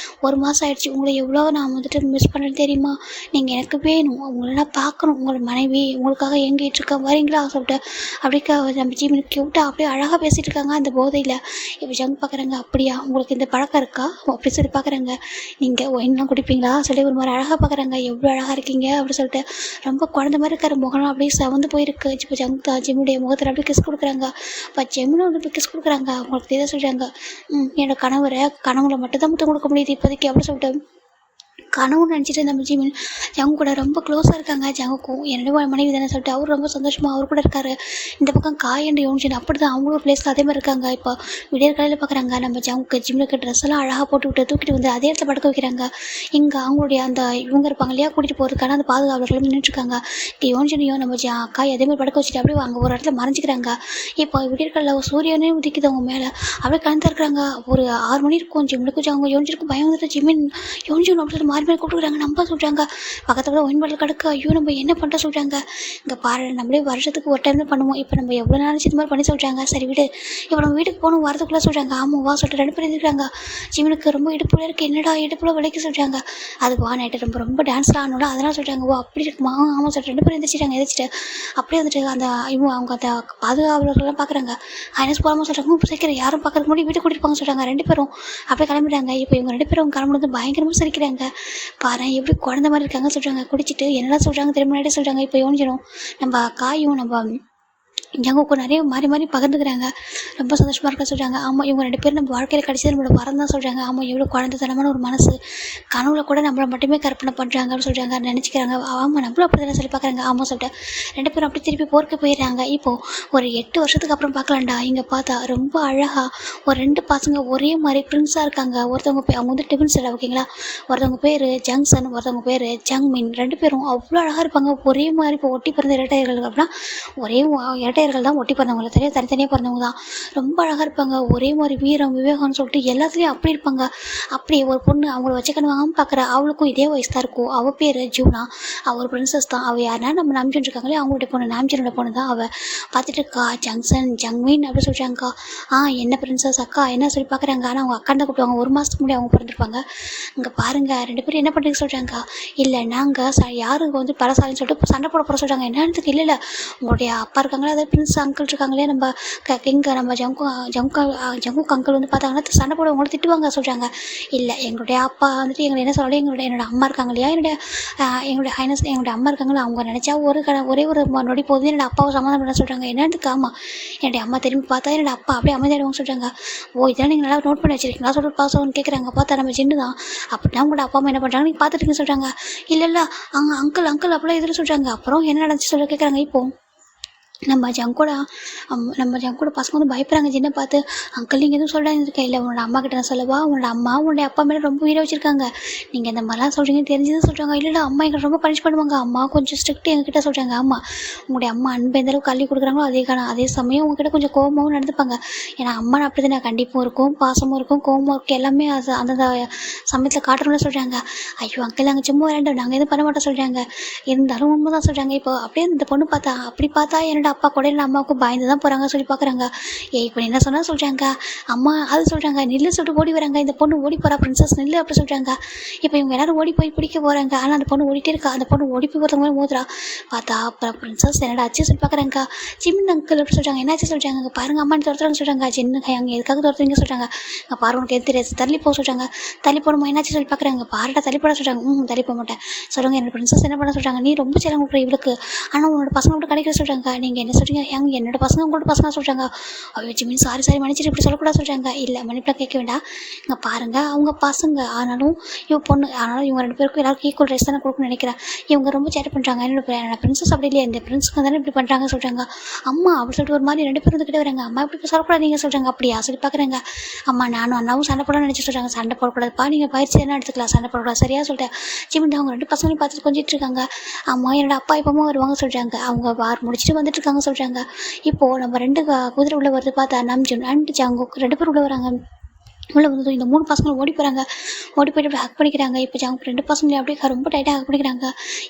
1 மாதம் ஆயிடுச்சு. உங்களை எவ்வளோ நான் மிஸ் பண்ணுறேன்னு தெரியுமா? நீங்கள் எனக்கு வேணும், உங்களை நான் பார்க்கணும், உங்களோட மனைவி உங்களுக்காக எங்கிட்டு இருக்கா, வரீங்களா சொல்லிட்டு அப்படிக்கா நம்ம ஜிம்மில் க்யூட்டாக அப்படியே அழகாக பேசிகிட்டு இருக்காங்க அந்த போதையில். இப்போ ஜங்கு பார்க்குறாங்க, அப்படியா உங்களுக்கு இந்த பழக்கம் இருக்கா அப்படி சொல்லி பார்க்குறாங்க. நீங்கள் ஒயின்லாம் குடிப்பீங்களா சொல்லி ஒரு மாதிரி அழகாக பார்க்குறாங்க. எவ்வளோ அழகாக இருக்கீங்க அப்படி சொல்லிட்டு ரொம்ப குழந்த மாதிரி இருக்கிற முகம் அப்படியே சவந்து போயிருக்கு. இப்போ ஜிம்முடைய முகத்தில் அப்படியே கிஸ் கொடுக்குறாங்க. இப்போ ஜெமினும் வந்து கிஸ் கொடுக்குறாங்க. அவங்களுக்கு தெரியாத சொல்கிறாங்க, என்னோட கனவுல மட்டும் தான் முத்தம் கொடுக்க முடியுது இப்போதைக்கு அப்படி சொல்லிட்டு கனவு நினச்சிட்டு நம்ம ஜிமின் ஜங்கு கூட ரொம்ப க்ளோஸாக இருக்காங்க. ஜங்குக்கும் என்னோட மனைவி தானே சொல்லிட்டு அவர் ரொம்ப சந்தோஷமாக அவர் கூட இருக்காரு. இந்த பக்கம் காய் அண்ட் யோன்ஜின் அப்படி தான் அவங்களும் ஒரு பிளேஸில் அதே மாதிரி இருக்காங்க. இப்போ விடியற் காலையில் பார்க்குறாங்க நம்ம ஜங்குக்கு ஜிம்முக்கு ட்ரெஸ் எல்லாம் அழகாக போட்டு தூக்கிட்டு வந்து அதே இடத்துல படுக்க வைக்கிறாங்க. இங்கே அவங்களுடைய அந்த இவங்க இருப்பாங்க இல்லையா கூட்டிகிட்டு போகிறதுக்கான அந்த பாதுகாவலர்களும் நின்றுட்டுருக்காங்க. யோன்ஜினியும் நம்ம காய் அதே மாதிரி படுக்க வச்சுட்டு அப்படியே அங்கே ஒரு இடத்துல மறைஞ்சிக்கிறாங்க. இப்போ விடியற்காலையில் சூரியனே உதிக்குது அவங்க மேலே அப்படியே கலந்து இருக்கிறாங்க. ஒரு 6 மணி இருக்கும். ஜிம்முக்கும் ஜங்கு யோன்ஜினுக்கும் பயம் வந்துட்டு ஜிமின் யோன்ஜின் அப்படின்னு மாறி கூப்பிட்டுக்கிறாங்க. நம்ப சொல்கிறாங்க பக்கத்தில் ஒயின் பாட்டில் கிடக்கு. ஐயோ நம்ம என்ன பண்ணுற சொல்கிறாங்க. இங்கே பாரு நம்மளே வருஷத்துக்கு ஒரு டைம் தான் பண்ணுவோம். இப்போ நம்ம எவ்வளோ நாள் இது மாதிரி பண்ணி சொல்கிறாங்க. சரி விடு, இப்போ நம்ம வீட்டுக்கு போகணும் வரதுக்குள்ளே சொல்கிறாங்க. ஆமாம் வா சொல்லிட்டு 2 பேர் இருக்கிறாங்க. ஜிமினுக்கு ரொம்ப இடுப்புல இருக்குது. என்னடா இடுப்புல விலைக்கு சொல்கிறாங்க. அதுக்கு வா நைட்டு ரொம்ப டான்ஸ்லாம் ஆனோட அதெல்லாம் சொல்கிறாங்க. ஓ அப்படி இருக்குமா? ஆமாம் சொல்லிட்டு 2 பேரும் எந்திரிச்சிட்டு அப்படியே வந்துட்டு அந்த அவங்க அந்த பாதுகாவலர்கள்லாம் பார்க்குறாங்க. ஹைனஸ் போகாமல் சொல்கிறாங்க. இப்போ சீக்கிரம் யாரும் பார்க்கறதுக்கு முன்னாடி வீட்டுக்கு கூட்டிட்டு போங்க சொல்கிறாங்க. 2 பேரும் அப்படியே கிளம்பிட்டாங்க. இப்போ இவங்க 2 பேரும் கிளம்புறது பயங்கரமாக சிரிக்கிறாங்க. பாரு எப்படி குழந்த மாதிரி இருக்காங்க சொல்கிறாங்க. குடிச்சிட்டு என்னெல்லாம் சொல்கிறாங்க திரும்ப முன்னாடியே சொல்கிறாங்க. இப்போ யோனிச்சிடும் நம்ம காயும் நம்ம ஜங்குக்கும் நிறைய மாறி பகிர்ந்துக்கிறாங்க. ரொம்ப சந்தோஷமாக இருக்க சொல்கிறாங்க. ஆமாம் இவங்க 2 பேரும் நம்ம வாழ்க்கையில் கடைசி நம்மளோட வரம் தான் சொல்கிறாங்க. ஆமாம் எவ்வளோ குழந்தைத்தனமான ஒரு மனசு, கனவுல கூட நம்மளை மட்டுமே கற்பனை பண்ணுறாங்க அப்படின்னு சொல்கிறாங்க. நினச்சிக்கிறாங்க. ஆமாம் நம்மளும் அப்படி தானே சொல்லி பார்க்குறாங்க. ஆமாம் சொல்லிட்டு 2 பேரும் அப்படி திருப்பி போருக்கு போயிடுறாங்க. இப்போது ஒரு 8 வருஷத்துக்கு அப்புறம் பார்க்கலாம்டா. இங்கே பார்த்தா ரொம்ப அழகாக ஒரு 2 பசங்க ஒரே மாதிரி ப்ரின்ஸாக இருக்காங்க. ஒருத்தவங்க அவங்க வந்து டிஃபன்ஸ் இல்லை ஓகேங்களா. ஒருத்தவங்க பேர் ஜங்சன், ஒருத்தவங்க பேர் ஜங்மின். 2 பேரும் அவ்வளோ அழகாக இருப்பாங்க. ஒரே மாதிரி இப்போ ஒட்டி பிறந்த இரட்டையர்கள் அப்படின்னா ஒரே இரட்டையர்கள் தான் ஒட்டி பிறந்தவங்கள தனித்தனியாக பிறந்தவங்க தான். ரொம்ப அழகாக இருப்பாங்க. ஒரே மாதிரி வீரம் விவேகம்னு சொல்லிட்டு எல்லாத்துலேயும் அப்படி இருப்பாங்க. அப்படியே ஒரு பொண்ணு அவங்கள வச்சுக்கணும் வாங்காமல் பார்க்குற அவளுக்கும் இதே வயசு தான் இருக்கும். அவள் பேர் ஜூனா. அவள் ஒரு பிரின்சஸ் தான். அவள் யாருன்னா நம்ம நாம்ஜன் இருக்காங்களே அவங்களுடைய பொண்ணு, நாம்ஜனோட பொண்ணு தான். அவள் பார்த்துட்டு இருக்கா ஜங்சன் ஜங்மீன் அப்படி சொல்கிறாங்கக்கா. என்ன பிரின்சஸ் அக்கா என்ன சொல்லி பார்க்குறாங்க. ஆனால் அவங்க அக்கா தான் கூப்பிடுவாங்க. 1 மாதத்துக்கு முன்னாடி அவங்க பிறந்திருப்பாங்க. இங்கே பாருங்கள் 2 பேரும் என்ன பண்ணுறீங்க சொல்கிறாங்கக்கா. இல்லை நாங்கள் யாரும் வந்து பலசாலின்னு சொல்லிட்டு சண்டை போட போகிற சொல்கிறாங்க. என்னன்னு இல்லை உங்களுடைய அப்பா இருக்காங்களா அதாவது பிரின்ஸ் அங்கிள் இருக்காங்களே நம்ம நம்ம ஜங்கு அங்கிள் வந்து பார்த்தாங்கன்னா சண்டை போட உங்களை திட்டுவாங்க சொல்கிறாங்க. இல்லை எங்களுடைய அப்பா வந்துட்டு எங்களை என்ன சொல்லி என்னோட அம்மா இருக்காங்க இல்லையா, என்னுடைய ஹைனஸ் என்னுடைய அம்மா இருக்காங்களா அவங்க நினச்சா ஒரே ஒரு நொடி போகுது என்னோட அப்பாவை சமாதானம் பண்ண சொல்கிறாங்க. என்னதுக்கு ஆமாம் என்னுடைய அம்மா திரும்பி பார்த்தா என்னோட அப்பா அப்படியே அமைதியாடுவாங்க சொல்கிறாங்க. ஓ இதெல்லாம் நீங்கள் நல்லா நோட் பண்ணி வச்சிருக்கீங்களா சொல்லிட்டு பாசம்னு கேட்குறாங்க. பார்த்தா நம்ம ஜின்னு தான். அப்படின்னா உங்களோட அப்பா அம்மா என்ன பண்ணுறாங்க நீங்கள் பார்த்துட்டுங்க சொல்கிறாங்க. இல்லை அங்கிள் அப்படிலாம் எதில் சொல்கிறாங்க. அப்புறம் என்ன நடந்துச்சு சொல்ல கேட்குறாங்க. இப்போது நம்ம ஜங்கோட பசங்க வந்து பயப்படுறாங்க ஜின்னை பார்த்து. அங்கிள் நீங்கள் எதுவும் சொல்கிறாங்க இருக்கா. இல்லை உன்னோட அம்மா கிட்ட நான் சொல்லவா, உன்னோட அம்மா உன்னுடைய அப்பா மேலே ரொம்ப உயிரை வச்சுருக்காங்க, நீங்கள் இந்த மாதிரிலாம் சொல்கிறீங்கன்னு தெரிஞ்சது சொல்கிறாங்க. இல்லை அம்மா எங்களை ரொம்ப பனிஷ் பண்ணுவாங்க, அம்மா கொஞ்சம் ஸ்ட்ரிக்ட் எங்ககிட்ட சொல்கிறாங்க. ஆமாம் உங்களுடைய அம்மா அன்பு எந்த அளவுக்கு அள்ளி கொடுக்குறாங்களோ அதே சமயம் உங்ககிட்ட கொஞ்சம் கோபமாகவும் நடந்துப்பாங்க. ஏன்னா அம்மா அப்படி தானே கண்டிப்பும் இருக்கும் பாசமும் இருக்கும் கோபமும் இருக்கும் எல்லாமே அந்தந்த சமயத்தில் காட்டணும்னு சொல்கிறாங்க. ஐயோ அங்கிள் நாங்கள் சும்மா விளையாண்டோம் நாங்கள் எதுவும் பண்ண மாட்டோம் சொல்கிறாங்க. இருந்தாலும் உண்மை தான் சொல்கிறாங்க. இப்போ அப்படியே இந்த பொண்ணு பார்த்தா என்னோட அப்பா கூட என்னோட அம்மாவுக்கும் பயந்து தான் போகிறாங்க சொல்லி பார்க்குறாங்க. இப்போ என்ன சொன்னால் சொல்கிறாங்க அம்மா அது சொல்கிறாங்க நில்லு சொல்லிட்டு ஓடி வராங்க. இந்த பொண்ணு ஓடி போகிறா பிரின்சஸ் நில்லு அப்படி சொல்கிறாங்க. இப்போ இவங்க எல்லாரும் ஓடி போய் பிடிக்க போகிறாங்க. ஆனால் அந்த பொண்ணு ஓடிட்டே இருக்கா. அந்த பொண்ணு ஓடி போய் போகிறவங்க மோதுறா. பார்த்தா அப்புறம் பிரின்சஸ் என்னடா ஆச்சு சொல்லி பார்க்குறாங்க. ஜிமின் அங்கிள் அப்படி சொல்கிறாங்க. என்னாச்சு சொல்கிறாங்க. அங்கே பாருங்க அம்மா துரத்துறாங்க சொல்கிறாங்க. ஜின்னு அங்கே எதுக்காக துரத்துறீங்க சொல்கிறாங்க. அங்கே பாரு உனக்கு எது தெரியாது தள்ளி போக சொல்கிறாங்க. தள்ளி போடுமா என்னாச்சு சொல்லி பார்க்குறாங்க. பாருடா தள்ளி போட சொல்கிறாங்க. தள்ளி போக மாட்டேன் சொல்கிறாங்க. என்னோட பிரின்சஸ் என்ன பண்ண சொல்கிறாங்க. நீ ரொம்ப செல்லம் கொடுக்குற இவளுக்கு, ஆனால் உன்னோட பசங்க கூட கிடைக்கிற சொல்கிறாங்க. நீங்கள் என்ன சொல்கிறீங்க. என்னோட பசங்க உங்களோட பசங்க சொல்கிறாங்க. ஐயோ ஜிமின் சாரி மன்னிச்சிட்டு இப்படி சொல்லக்கூடாது சொல்கிறாங்க. இல்லை மன்னிப்பெலாம் கேட்க வேண்டாம். இங்கே பாருங்கள் அவங்க பசங்க ஆனாலும் பொண்ணு ஆனாலும் இவங்க 2 பேருக்கும் எல்லாருக்கும் ஈக்குவல் ரைஸ் தானே கொடுக்கணும்னு நினைக்கிறேன். இவங்க ரொம்ப சேட்டை பண்ணுறாங்க. என்னோட பிரின்சஸ் அப்படி இல்லையா இந்த பிரின்ஸுக்கு தானே இப்படி பண்ணுறாங்க சொல்கிறாங்க. அம்மா அப்படி சொல்லிட்டு ஒரு மாதிரி 2 பேரும் வந்துக்கிட்டே வராங்க. அம்மா இப்படி சொல்லக்கூடாதீங்க சொல்கிறாங்க. அப்படியா சொல்லி பார்க்குறாங்க. அம்மா நானும் அண்ணாவும் சண்டை போடணும்னு நினச்சி சொல்கிறாங்க. சண்டை போடக்கூடாதுப்பா நீங்கள் பயிற்சி என்ன எடுத்துக்கலாம் சண்டை போடக்கூடாது சரியா சொல்லிட்டேன். ஜிமின் அவங்க 2 பசங்களையும் பார்த்துட்டு கொஞ்சிட்டு இருக்காங்க. அம்மா என்னோட அப்பா இப்போமா வருவாங்க சொல்கிறாங்க. அவங்க வார் முடிச்சுட்டு வந்துட்டு இருக்காங்க சொல்கிறாங்க. இப்போது நம்ம 2 குதிரை உள்ள வருது பார்த்தா நம்ஜுன் அண்ட் ஜாங்கோ 2 பேர் உள்ள வராங்க. உள்ள வந்ததும் இந்த 3 பசங்களும் ஓடி போகிறாங்க. ஓடி போயிட்டு அப்படியே ஹக் பண்ணிக்கிறாங்க. இப்போ 2 பசங்களையும் அப்படியே ரொம்ப டைட்டாக ஹக் பண்ணிக்கிறாங்க.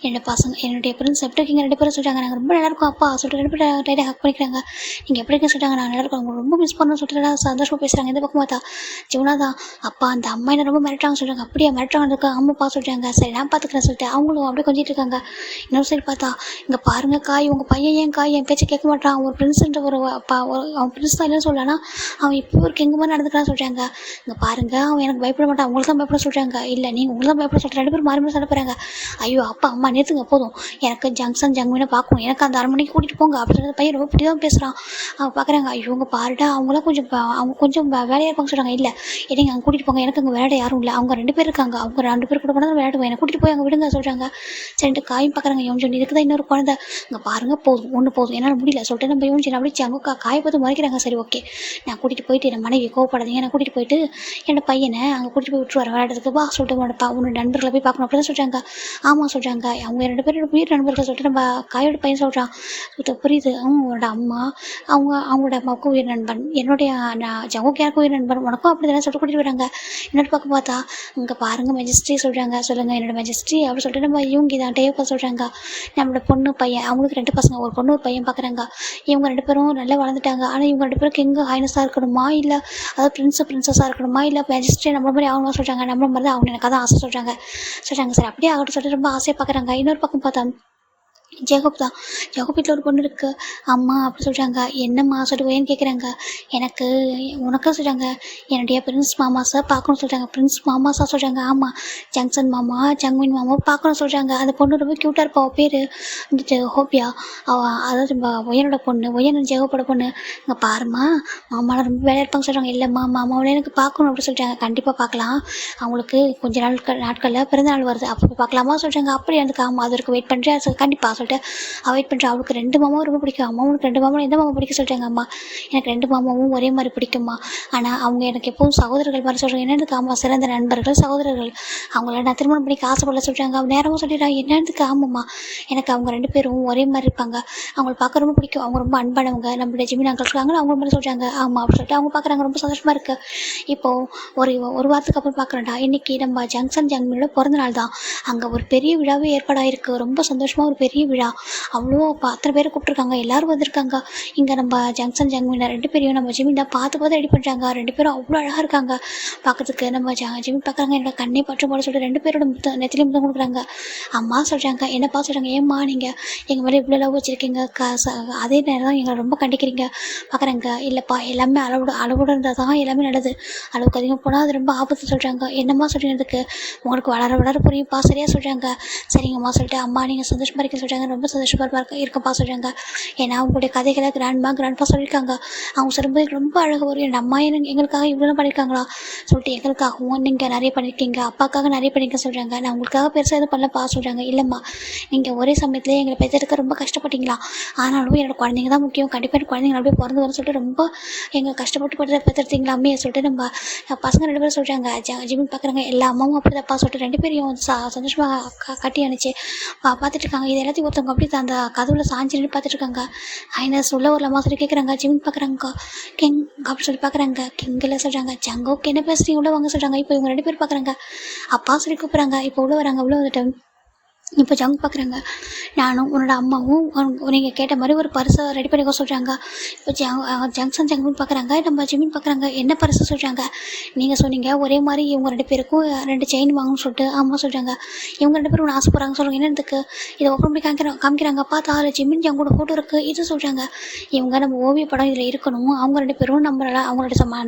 என்னுடைய ஃப்ரெண்ட்ஸ் எப்படி இருக்கீங்க 2 பேரும் சொல்லிட்டாங்க. நாங்கள் ரொம்ப நல்லா இருக்கோம் அப்பா சொல்லிட்டு 2 பேரும் டைட்டாக ஹக் பண்ணிக்கிறாங்க. நீங்கள் எப்படி இருக்குன்னு சொல்லிட்டாங்க. நான் நல்லா இருக்கோம், உங்களை ரொம்ப மிஸ் பண்ணணும்னு சொல்லிட்டு நல்லா சந்தோஷமாக பேசுகிறாங்க. இந்த பக்கம் பார்த்தா ஜீவனா தான், அப்பா அந்த அம்மா என்ன ரொம்ப மிரட்டாங்க சொல்கிறாங்க. அப்படியே மிரட்டாங்க இருக்கா ஆமாப்பா சொல்லிட்டாங்க. சரி நான் பார்த்துக்கிறேன் சொல்லிட்டு அவங்களும் அப்படியே கொஞ்சிட்டு இருக்காங்க. இன்னொரு சைடு பார்த்தா இங்கே பாருங்க காய், உங்கள் பையன் ஏன் காய் என் பேச்சை கேட்க மாட்டான், ஒரு ஃப்ரெண்ட்ஸுன்ற அவன் ஃப்ரெண்ட்ஸ் தான் இல்லைன்னு சொல்லலாம், அவன் இப்போ ஒரு கெங்க மாதிரி நடந்துக்கிறான்னு சொல்கிறாங்க. இங்கே பாருங்க அவன் எனக்கு பயப்பட மாட்டான், உங்களுக்கு தான் பயப்பட சொல்கிறாங்க. இல்லை நீங்கள் உங்களுக்கு தான் பயப்பட சொல்கிறேன். 2 பேரும் மாறி மாறி சண்டை போகிறாங்க. ஐயோ அப்பா அம்மா நிறுத்துங்க போதும், எனக்கு ஜங்ஷன் பார்க்கணும், எனக்கு அந்த அரண்மனைக்கு கூட்டிகிட்டு போங்க அப்படின்னு பையன் ரொம்ப இப்படி தான் பேசுகிறான். அவன் பார்க்குறாங்க. ஐயோ உங்கள் பாருடா அவங்களாம் அவங்க கொஞ்சம் வேலையாக இருப்பாங்க சொல்கிறாங்க. இல்லை என்னங்க அங்கே கூட்டிகிட்டு போங்க, எனக்கு அங்கே விளையாட யாரும் இல்லை, அவங்க 2 பேர் இருக்காங்க, அவங்க 2 பேர் கூட போனால் விளையாடுவோம், என்னை கூட்டிகிட்டு போய் அங்கே விடுங்க சொல்கிறாங்க. சரின்ட்டு காயும் பார்க்குறாங்க. யோஞ்சன் இதுக்கு தான் இன்னொரு குழந்தை, இங்கே பாருங்கள் போதும் ஒன்று போதும் என்னால் முடியல சொல்லிட்டு நம்ம யோஞ்சன் அப்படி அங்கே காயை பார்த்து மறைக்கிறாங்க. சரி ஓகே நான் கூட்டிகிட்டு போயிட்டு என் மனைவி கோவப்படாதீங்க, நான் கூட்டிகிட்டு போயிட்டு என்னோட பையனை அங்கே கூட்டிகிட்டு போய் விட்டுருவார் விளையாடுறதுக்கு வா சொல்லிட்டு உன்னோட நண்பர்களை போய் பார்க்கணும் அப்படின்னு சொல்கிறாங்க. ஆமாம் சொல்கிறாங்க. அவங்க 2 பேரோட உயிர் நண்பர்கள் சொல்லிட்டு நம்ம காயோட பையன் சொல்கிறான். இது புரியுது, அவங்களோட அம்மா அவங்களோட அம்மாவுக்கும் உயிர் நண்பன், என்னுடைய ஜவுக்கு யாருக்கும் உயிர் நண்பன், உனக்கும் அப்படி தானே சொல்லிட்டு கூட்டிகிட்டு வராங்க. இன்னொரு பக்கம் பார்த்தா இங்கே பாருங்கள் மெஜஸ்ட்ரி சொல்கிறாங்க. சொல்லுங்கள் என்னோட மெஜஸ்ட்ரி அப்படின்னு சொல்லிட்டு நம்ம இவங்க தான் டேப்பா சொல்கிறாங்க. நம்மளோட பொண்ணு பையன் அவங்களுக்கு 2 பசங்க, ஒரு பொண்ணு ஒரு பையன் பார்க்குறாங்க. இவங்க 2 பேரும் நல்லா வளர்ந்துட்டாங்க. ஆனால் இவங்க 2 பேருக்கு எங்கே ஹைனஸாக இருக்கணுமா, இல்லை அதாவது பிரின்ஸஸாக இருக்கணுமா, இல்லை மேஜிஸ்ட்ரேட் நம்மள மாதிரி ஆகணுமா சொல்கிறாங்க. நம்மள மாதிரி தான் அவங்க எனக்கு அதான் ஆசை சொல்கிறாங்க. சரி அப்படியே ஆகட்டும் சொல்லிட்டு ரொம்ப ஆசையாக பார்க்குறாங்க. இன்னொரு பக்கம் பார்த்தா ஜெகப் தான். ஜெகப் வீட்டில் ஒரு பொண்ணு இருக்குது. அம்மா அப்படி சொல்கிறாங்க. என்னம்மா சொல்லிட்டு ஏன்னு கேட்குறாங்க. எனக்கு உனக்கும் சொல்கிறாங்க என்னுடைய பிரின்ஸ் மாமாஸை பார்க்கணும் சொல்கிறாங்க. பிரின்ஸ் மாமாஸாக சொல்கிறாங்க. ஆமாம் ஜங்ஷன் மாமா ஜங்வின் மாமா பார்க்கணும் சொல்கிறாங்க. அந்த பொண்ணு ரொம்ப க்யூட்டாக இருப்பா. அவள் பேர் வந்துட்டு ஹோப்பியா. அதாவது ஒயனோட பொண்ணு, ஒயன் ஜெகப்போட பொண்ணு. இங்கே பாருமா மாமாலாம் ரொம்ப வேலையாக இருப்பாங்க சொல்கிறாங்க. இல்லைம்மா மாமாவில் எனக்கு பார்க்கணும் அப்படின்னு சொல்லிட்டாங்க. கண்டிப்பாக பார்க்கலாம், அவங்களுக்கு கொஞ்சம் நாட்களில் பிறந்தநாள் வருது, அப்போ பார்க்கலாமா சொல்கிறாங்க. அப்படி எனக்கு ஆமாம் அதற்கு வெயிட் பண்ணுறேன் கண்டிப்பாக சொல்லிட்டு அவாய்ட் பண்ணுறேன். அவளுக்கு 2 மாமாவும் ரொம்ப பிடிக்கும். அம்மாவுக்கு 2 மாமாவும் எந்த மாமா பிடிக்க சொல்லிட்டாங்க. அம்மா எனக்கு 2 மாமாவும் ஒரே மாதிரி பிடிக்குமா, ஆனால் அவங்க எனக்கு எப்பவும் சகோதரர்கள் மாதிரி சொல்கிறாங்க. என்னதுக்கு ஆமாம் சிறந்த நண்பர்கள் சகோதரர்கள், அவங்கள நான் திருமணம் பண்ணிக்க ஆசைப்படல சொல்லிட்டாங்க. அவன் நேரமும் சொல்லிடுறாங்க. என்னதுக்கு ஆமாம்மா எனக்கு அவங்க 2 பேரும் ஒரே மாதிரி இருப்பாங்க, அவங்களை பார்க்க ரொம்ப பிடிக்கும், அவங்க ரொம்ப அன்பானவங்க, நம்மளுடைய ஜிமின் அங்கிள் இருக்காங்க அவங்க மாதிரி சொல்கிறாங்க. ஆமாம் அப்படின்னு சொல்லிட்டு அவங்க பார்க்குறாங்க. ரொம்ப சந்தோஷமாக இருக்குது. இப்போது ஒரு வாரத்துக்கு அப்புறம் பார்க்குறேன்டா, இன்றைக்கி நம்ம ஜங்மினோட பிறந்த நாள் தான். அங்கே ஒரு பெரிய விழாவே ஏற்பாடாயிருக்கு. ரொம்ப சந்தோஷமாக ஒரு பெரிய விழா. அவ்வளோ அத்தனை பேரை கூப்பிட்ருக்காங்க, எல்லோரும் வந்திருக்காங்க. இங்கே நம்ம ஜங்மினை 2 பேரையும் நம்ம ஜிமின் தான் பார்த்து ரெடி பண்ணுறாங்க. 2 பேரும் அவ்வளோ அழகாக இருக்காங்க பார்க்கறதுக்கு. நம்ம ஜிமின் பார்க்குறாங்க. என்னோட கண்ணை பற்ற போட சொல்லிட்டு 2 பேரோட நெத்திலையும் முத்தம் கொடுக்குறாங்க. அம்மா சொல்கிறாங்க. என்னப்பா சொல்கிறாங்க. ஏம்மா நீங்கள் எங்கள் மேலே இவ்வளோ லவ் வச்சுருக்கீங்க, அதே நேரம் தான் எங்களை ரொம்ப கண்டிக்கிறீங்க பார்க்குறாங்க. இல்லைப்பா எல்லாமே அளவோடு இருந்தால் தான் எல்லாமே நல்லது, அளவுக்கு அதிகம் போனால் அது ரொம்ப ஆபத்து சொல்கிறாங்க. என்னம்மா சொல்கிறதுக்கு உங்களுக்கு வளர புரியும்ப்பா சரியாக சொல்கிறாங்க. சரிங்கம்மா சொல்லிட்டு அம்மா நீங்கள் சந்தோஷமாக இருக்கீங்கன்னு சொல்கிறாங்க. ரொம்ப சந்தோஷமாக இருக்கப்பா சொல்கிறாங்க. ஏன்னா அவங்களுடைய கதைகளை கிராண்ட்பா சொல்லியிருக்காங்க. அவங்க சொல்லும்போது ரொம்ப அழகாக வரும். என் அம்மா எங்களுக்காக இவ்வளோ பண்ணியிருக்காங்களா சொல்லிட்டு எங்களுக்காகவும் நீங்கள் நிறைய பண்ணியிருக்கீங்க, அப்பாக்காக நிறைய பண்ணியிருக்க சொல்கிறாங்க. நான் உங்களுக்காக பெருசாக எதுவும் பண்ணலப்பா சொல்கிறாங்க. இல்லைம்மா நீங்கள் ஒரே சமயத்தில் எங்களை பெற்றெடுக்க ரொம்ப கஷ்டப்பட்டீங்களா, ஆனாலும் என்னோடய குழந்தைங்க தான் முக்கியம், கண்டிப்பாக எனக்கு குழந்தைங்க அப்படியே பிறந்து வரும் சொல்லிட்டு ரொம்ப எங்களை கஷ்டப்பட்டு பெற்றெடுத்தீங்களாமே சொல்லிட்டு நம்ம பசங்க 2 பேரும் சொல்கிறாங்க. ஜிமின் பார்க்குறாங்க. எல்லா அம்மாவும் அப்படி தப்பா சொல்லிட்டு 2 பேரையும் சந்தோஷமாக கட்டி அணைச்சி பார்த்துட்டு இருக்காங்க. இது எல்லாத்தையும் ஒருத்தவங்க அப்படி அந்த கதவுல சாஞ்சி நின்று பார்த்துட்டு இருக்காங்க. ஹைனஸ் உள்ள வரலாமா சொல்லி கேட்குறாங்க. ஜிமின் பார்க்குறாங்க. கிங் அப்படி சொல்லி பார்க்குறாங்க. கிங்கில் சொல்கிறாங்க. ஜங்கோக்கு என்ன பேசுறீங்க உள்ள வாங்க சொல்கிறாங்க. இப்போ இவங்க 2 பேர் பார்க்குறாங்க. அப்பா சொல்லி கூப்பிட்றாங்க. இப்போ உள்ள வராங்க. உள்ள வந்துட்டு இப்போ ஜங்க் பார்க்குறாங்க. நானும் உன்னோட அம்மாவும் நீங்கள் கேட்ட மாதிரி ஒரு பரிசை ரெடி பண்ணிக்க சொல்கிறாங்க. இப்போ ஜங்மின் பார்க்குறாங்க. நம்ம ஜிமின் பார்க்குறாங்க. என்ன பரிசு சொல்கிறாங்க. நீங்கள் சொன்னீங்க ஒரே மாதிரி இவங்க 2 பேருக்கும் 2 செயின் வாங்கணும்னு சொல்லிட்டு. ஆமாம் சொல்கிறாங்க. இவங்க 2 பேரும் ஒன்று ஆசைப்படுறாங்க சொல்லுங்கள். என்னதுக்கு இதை ஓப்பன் பண்ணி காமிக்கிறாங்க. பார்த்தா அதில் ஜிமின் ஜங்கோட ஃபோட்டோ இருக்குது. இது சொல்கிறாங்க. இவங்க நம்ம ஓவிய படம் இதில் இருக்கணும், அவங்க 2 பேரும் நம்மளால் அவங்களோட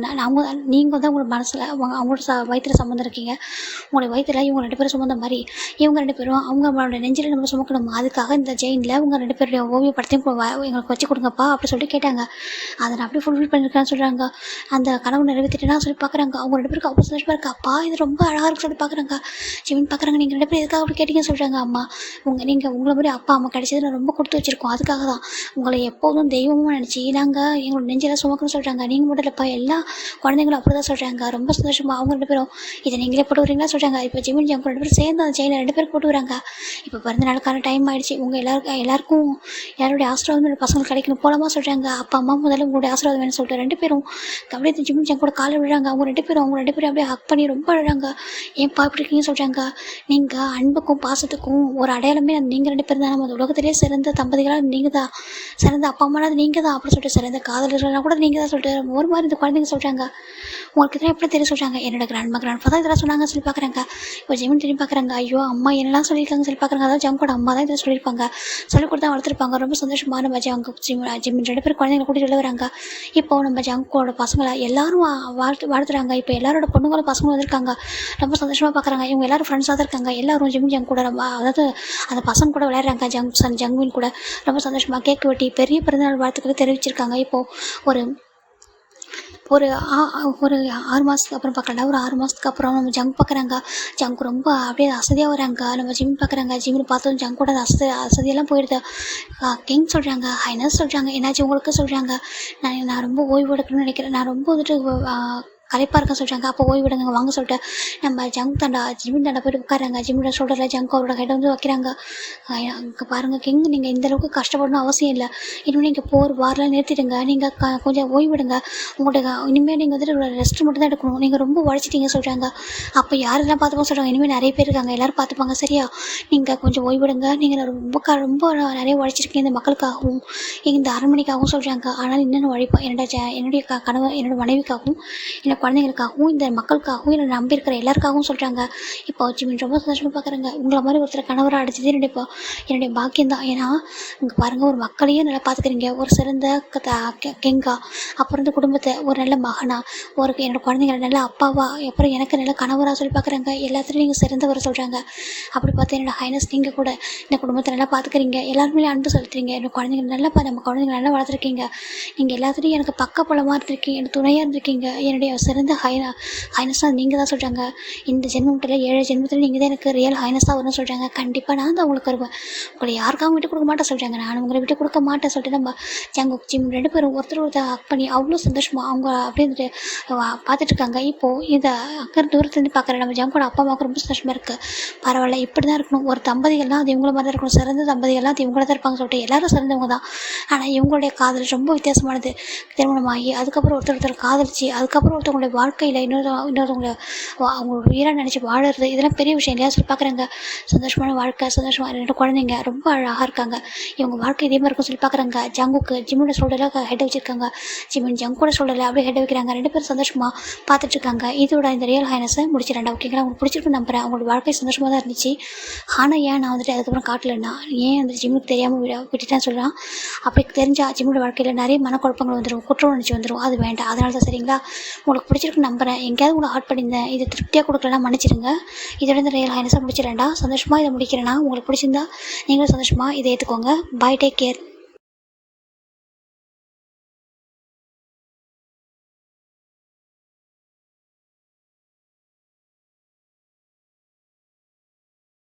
அவங்க நீங்கள் தான் உங்களோட மனசில் அவங்களோட வயிற்றில் சம்மந்தம் இருக்கீங்க, உங்களுடைய வயிற்றில் இவங்க 2 பேரும் சம்மந்தம் மாதிரி இவங்க 2 பேரும் நம்மளோட நெஞ்சில் நம்ம சுமக்கணும், அதுக்காக இந்த ஜெயினில் உங்கள் 2 பேருடைய ஓவிய படத்தையும் எங்களுக்கு வச்சு கொடுங்கப்பா அப்படி சொல்லிட்டு கேட்டாங்க. அதை நான் அப்படியே ஃபுல்ஃபில் பண்ணியிருக்கேன்னு சொல்கிறாங்க. அந்த கனவு நிறைவேற்றிட்டேன்னா சொல்லி பார்க்குறாங்க. அவங்க 2 பேருக்கு அவ்வளோ சந்தோஷமாக இருக்கா. அப்பா இது ரொம்ப அழகாக இருக்கு சொல்லி பார்க்குறாங்க. ஜிமின் பார்க்குறாங்க. நீங்கள் 2 பேரும் எதுக்காக அப்படி கேட்டீங்கன்னு சொல்கிறாங்க. அம்மா நீங்கள் உங்களை மாதிரி அப்பா அம்மா கிடைச்சது நான் ரொம்ப கொடுத்து வச்சுருக்கோம், அதுக்காக தான் உங்களை எப்போதும் தெய்வமும் நினச்சி நாங்கள் எங்களோட நெஞ்சில் சுமக்கணும்னு சொல்கிறாங்க. நீங்கள் மட்டும் இல்லைப்பா எல்லா குழந்தைங்களும் அப்படி தான் சொல்கிறாங்க. ரொம்ப சந்தோஷமாக அவங்க 2 பேரும் இதை நீங்களே போட்டு வரீங்களா சொல்கிறாங்க. இப்போ ஜிமின் ஜங்கு 2 பேரும் சேர்ந்து அந்த செயினை 2 பேருக்கு போட்டு வராங்க. இப்போ பிறந்த நாளுக்கான டைம் ஆயிடுச்சு. உங்கள் எல்லாருக்கும் யாருடைய ஆசீர்வாதம் என்னோட பசங்களுக்கு கிடைக்கணும் போலமா சொல்கிறாங்க. அப்பா அம்மா முதல்ல உங்களுடைய ஆசீர்வாதம் வேணும்னு சொல்லிட்டு 2 பேரும் அப்படியே ஜிமின் ஜங்கோட காலை விழுறாங்க. அவங்க 2 பேரும் அப்படியே ஹக் பண்ணி ரொம்ப அழுறாங்க. ஏன்ப்பா இப்படி இருக்கீங்கன்னு சொல்கிறாங்க. நீங்கள் அன்புக்கும் பாசத்துக்கும் ஒரு அடையாளமே நீங்கள் 2 பேரும் தான். நம்ம உலகத்திலே சிறந்த தம்பதிகளாக நீங்கள் தான், சிறந்த அப்பா அம்மானாவது நீங்கள் தான் அப்படின்னு சொல்லிட்டு, சிறந்த காதலர்களாக கூட நீங்கள் தான் சொல்லிட்டு ஒரு மாதிரி இந்த குழந்தைங்க சொல்கிறாங்க. உங்களுக்கு இதெல்லாம் எப்படி தெரியும் சொல்கிறாங்க. என்னோட கிராண்ட் ஃபாதர் இதெல்லாம் சொன்னாங்கன்னு சொல்லி பார்க்குறாங்க. இப்போ ஜிமின் திரும்பி பார்க்குறாங்க. ஐயோ அம்மா என்னெல்லாம் சொல்லியிருக்காங்கன்னு சொல்லி பார்க்குறாங்க. அதாவது ஜங்கோட அம்மா தான் இதை சொல்லியிருப்பாங்க, சொல்லிக் கொடுத்தா வளர்த்துருப்பாங்க. ரொம்ப சந்தோஷமாக நம்ம ஜிமின் 2 பேர் குழந்தைங்களை கூட்டிகிட்டு வராங்க. இப்போ நம்ம ஜங்கோட பசங்களை எல்லாரும் வாழ்த்துறாங்க. இப்போ எல்லாரோட பொண்ணுங்களும் பசங்களும் வந்திருக்காங்க. ரொம்ப சந்தோஷமாக பார்க்குறாங்க. இவங்க எல்லாரும் ஃப்ரெண்ட்ஸாக தான் இருக்காங்க. எல்லாரும் ஜிமின் ஜங் கூட ரொம்ப, அதாவது அந்த பசங்க கூட விளையாடுறாங்க. ஜங்குவின் கூட ரொம்ப சந்தோஷமாக கேக் வெட்டி பெரிய பிறந்தநாள் வாழ்த்துக்களை தெரிவிச்சிருக்காங்க. இப்போது ஒரு ஒரு 6 மாதத்துக்கு அப்புறம் பார்க்கலாம். ஒரு 6 மாதத்துக்கு அப்புறம் நம்ம ஜங் பார்க்குறாங்க. ஜங்கு ரொம்ப அப்படியே அசதியாக வராங்க. நம்ம ஜிமின் பார்க்குறாங்க. ஜிமின் பார்த்ததும் ஜங்கோட அசதியெல்லாம் போயிடுது. கிங் சொல்கிறாங்க, ஹைனஸ் சொல்கிறாங்க, என்னாச்சு உங்களுக்கு சொல்கிறாங்க. நான் ரொம்ப ஓய்வு எடுக்கணும்னு நினைக்கிறேன். நான் ரொம்ப வந்துட்டு களைப்பாக இருக்க சொல்கிறாங்க. அப்போ ஓய்வு விடுங்க வாங்க சொல்லிட்டு நம்ம ஜிமின் தாண்டா போய்ட்டு உட்காராங்க. ஜிமினோட ஷோல்டரில் ஜங்க் அவரோட ஹெட் வந்து வைக்கிறாங்க. அங்கே பாருங்கள் கிங், நீங்கள் இந்தளவுக்கு கஷ்டப்படணும் அவசியம் இல்லை. இனிமேல் நீங்கள் வாரெலாம் நிறுத்திடுங்க. நீங்கள் கொஞ்சம் ஓய்வு விடுங்க. உங்கள்கிட்ட இனிமேல் நீங்கள் வந்துட்டு ரெஸ்ட் மட்டும் தான் எடுக்கணும். நீங்கள் ரொம்ப உழைச்சிட்டீங்க சொல்கிறாங்க. அப்போ யாரெல்லாம் பார்த்துப்போம் சொல்கிறாங்க. இனிமேல் நிறைய பேர் இருக்காங்க, எல்லோரும் பார்த்துப்பாங்க சரியா. நீங்கள் கொஞ்சம் ஓய்வு விடுங்க. நீங்கள் ரொம்ப நிறைய உழைச்சிருக்கீங்க இந்த மக்களுக்காகவும் இந்த அரண்மனைக்காகவும் சொல்கிறாங்க. ஆனால் இன்னும் உழைப்பேன் என்னுடைய கணவர் என்னோட மனைவிக்காகவும் குழந்தைங்களுக்காகவும் இந்த மக்களுக்காகவும் என்னை நம்பியிருக்கிற எல்லாருக்காகவும் சொல்கிறாங்க. இப்போ ஜிமின் ரொம்ப சந்தோஷமாக பார்க்குறாங்க. உங்களை மாதிரி ஒருத்தர் கணவராக அடிச்சதே என்னுடைய பாக்கியம் தான். ஏன்னா இங்கே பாருங்கள், ஒரு மக்களையே நல்லா பார்த்துக்கிறீங்க. ஒரு சிறந்த கெங்கா, அப்புறம் இந்த குடும்பத்தை ஒரு நல்ல மகனா, என்னோடய குழந்தைங்களை நல்ல அப்பாவா, அப்புறம் எனக்கு நல்ல கணவராக சொல்லி பார்க்குறாங்க. எல்லாத்துலேயும் நீங்கள் சிறந்தவரை சொல்கிறாங்க. அப்படி பார்த்து என்னோட ஹைனஸ் நீங்கள் கூட இந்த குடும்பத்தை நல்லா பார்த்துக்கிறீங்க. எல்லாருமே அன்பு செலுத்துறீங்க. என்னோட குழந்தைங்களை நல்லா நம்ம குழந்தைங்களை நல்லா வளர்த்துருக்கீங்க. நீங்கள் எல்லாத்துலேயும் எனக்கு பக்கபலமாக இருந்திருக்கீங்க, எனக்கு துணையாக இருந்திருக்கீங்க. என்னுடைய சிறந்த ஹைனஸாக நீங்கள் தான் சொல்கிறாங்க. இந்த ஜென்மத்தில் 7 ஜென்மத்தில் நீங்கள் தான் எனக்கு ரியல் ஹைனஸாக வரும்னு சொல்கிறாங்க. கண்டிப்பாக நான் தான் உங்களுக்கு வருவேன். உங்களை யாருக்காகவும் விட்டு கொடுக்க மாட்டேன் சொல்கிறாங்க. நான் உங்களை விட்டு கொடுக்க மாட்டேன் சொல்லிட்டு நம்ம ஜிம் 2 பேரும் ஒருத்தர் ஹக் பண்ணி அவ்வளோ சந்தோஷமாக அவங்க அப்படியே வந்துட்டு பார்த்துட்ருக்காங்க. இப்போது இதை அங்கே தூரத்துலேருந்து பார்க்குற நம்ம ஜங்கோட அப்பா அம்மாவுக்கு ரொம்ப சந்தோஷமாக இருக்குது. பரவாயில்ல, இப்படி தான் இருக்கணும். ஒரு தம்பதிகள்லாம் அது இவங்கள மாதிரி தான் இருக்கணும். சிறந்த தம்பதிகள்லாம் அது இவங்கள தான் இருப்பாங்க சொல்லிட்டு எல்லாரும் சிறந்தவங்க தான். ஆனால் இவங்களுடைய காதல் ரொம்ப வித்தியாசமானது. திருமணமாகி அதுக்கப்புறம் ஒருத்தர் காதலிச்சு அதுக்கப்புறம் ஒருத்தவங்களுடைய வாழ்க்கையில் இன்னொருத்தவங்களை அவங்களோட உயிராக நினச்சி வாழறது, இதெல்லாம் பெரிய விஷயம் இல்லையா சொல்லி பார்க்குறாங்க. சந்தோஷமான வாழ்க்கை, சந்தோஷமாக 2 குழந்தைங்க ரொம்ப அழகாக இருக்காங்க. இவங்க வாழ்க்கை இதே மாதிரி இருக்கும் சொல்லி பார்க்குறாங்க. ஜங்குக்கு ஜிமினோட ஷோல்டரில் ஹெட் வச்சுருக்காங்க. ஜிமின் ஜங்கோட ஷோல்டரில் அப்படியே ஹெட் வைக்கிறாங்க. 2 பேரும் சந்தோஷமாக பார்த்துட்ருக்காங்க. இதோட இந்த ரியல் ஹைனஸை முடிச்சிடறேன். ஓகேங்களா? உங்களுக்கு பிடிச்சிருக்குன்னு நம்புறேன். அவங்களோட வாழ்க்கை சந்தோஷமாக தான் இருந்துச்சு. ஆனால் ஏன் நான் வந்துட்டு அதுக்கப்புறம் காட்டலைன்னா, ஏன் வந்து ஜிம்முக்கு தெரியாமல் விட்டுட்டேன்னு சொல்கிறான். அப்படி தெரிஞ்சால் ஜிம்மோட வாழ்க்கையில் நிறைய மனக்குழப்பங்கள் வந்துடும், குற்ற உணர்ச்சி வந்துடும். அது வேண்டாம். அதனால தான் சரிங்களா? உங்களுக்கு பிடிச்சிருக்குன்னு நம்புகிறேன். எங்கேயாவது உங்களை ஹார்ட் பண்ணியிருந்தேன், இது திருப்தியாக கொடுக்கலாம் மன்னிச்சிடுங்க. இதோட இந்த ரியல் ஹைனஸாக முடிச்சிடறேன்டா. சந்தோஷமாக இதை முடிக்கிறேன்னா உங்களுக்கு பிடிச்சிருந்தா நீங்களும் சந்தோஷமாக இதை ஏற்றுக்கோங்க. பாய், டேக் கேர்.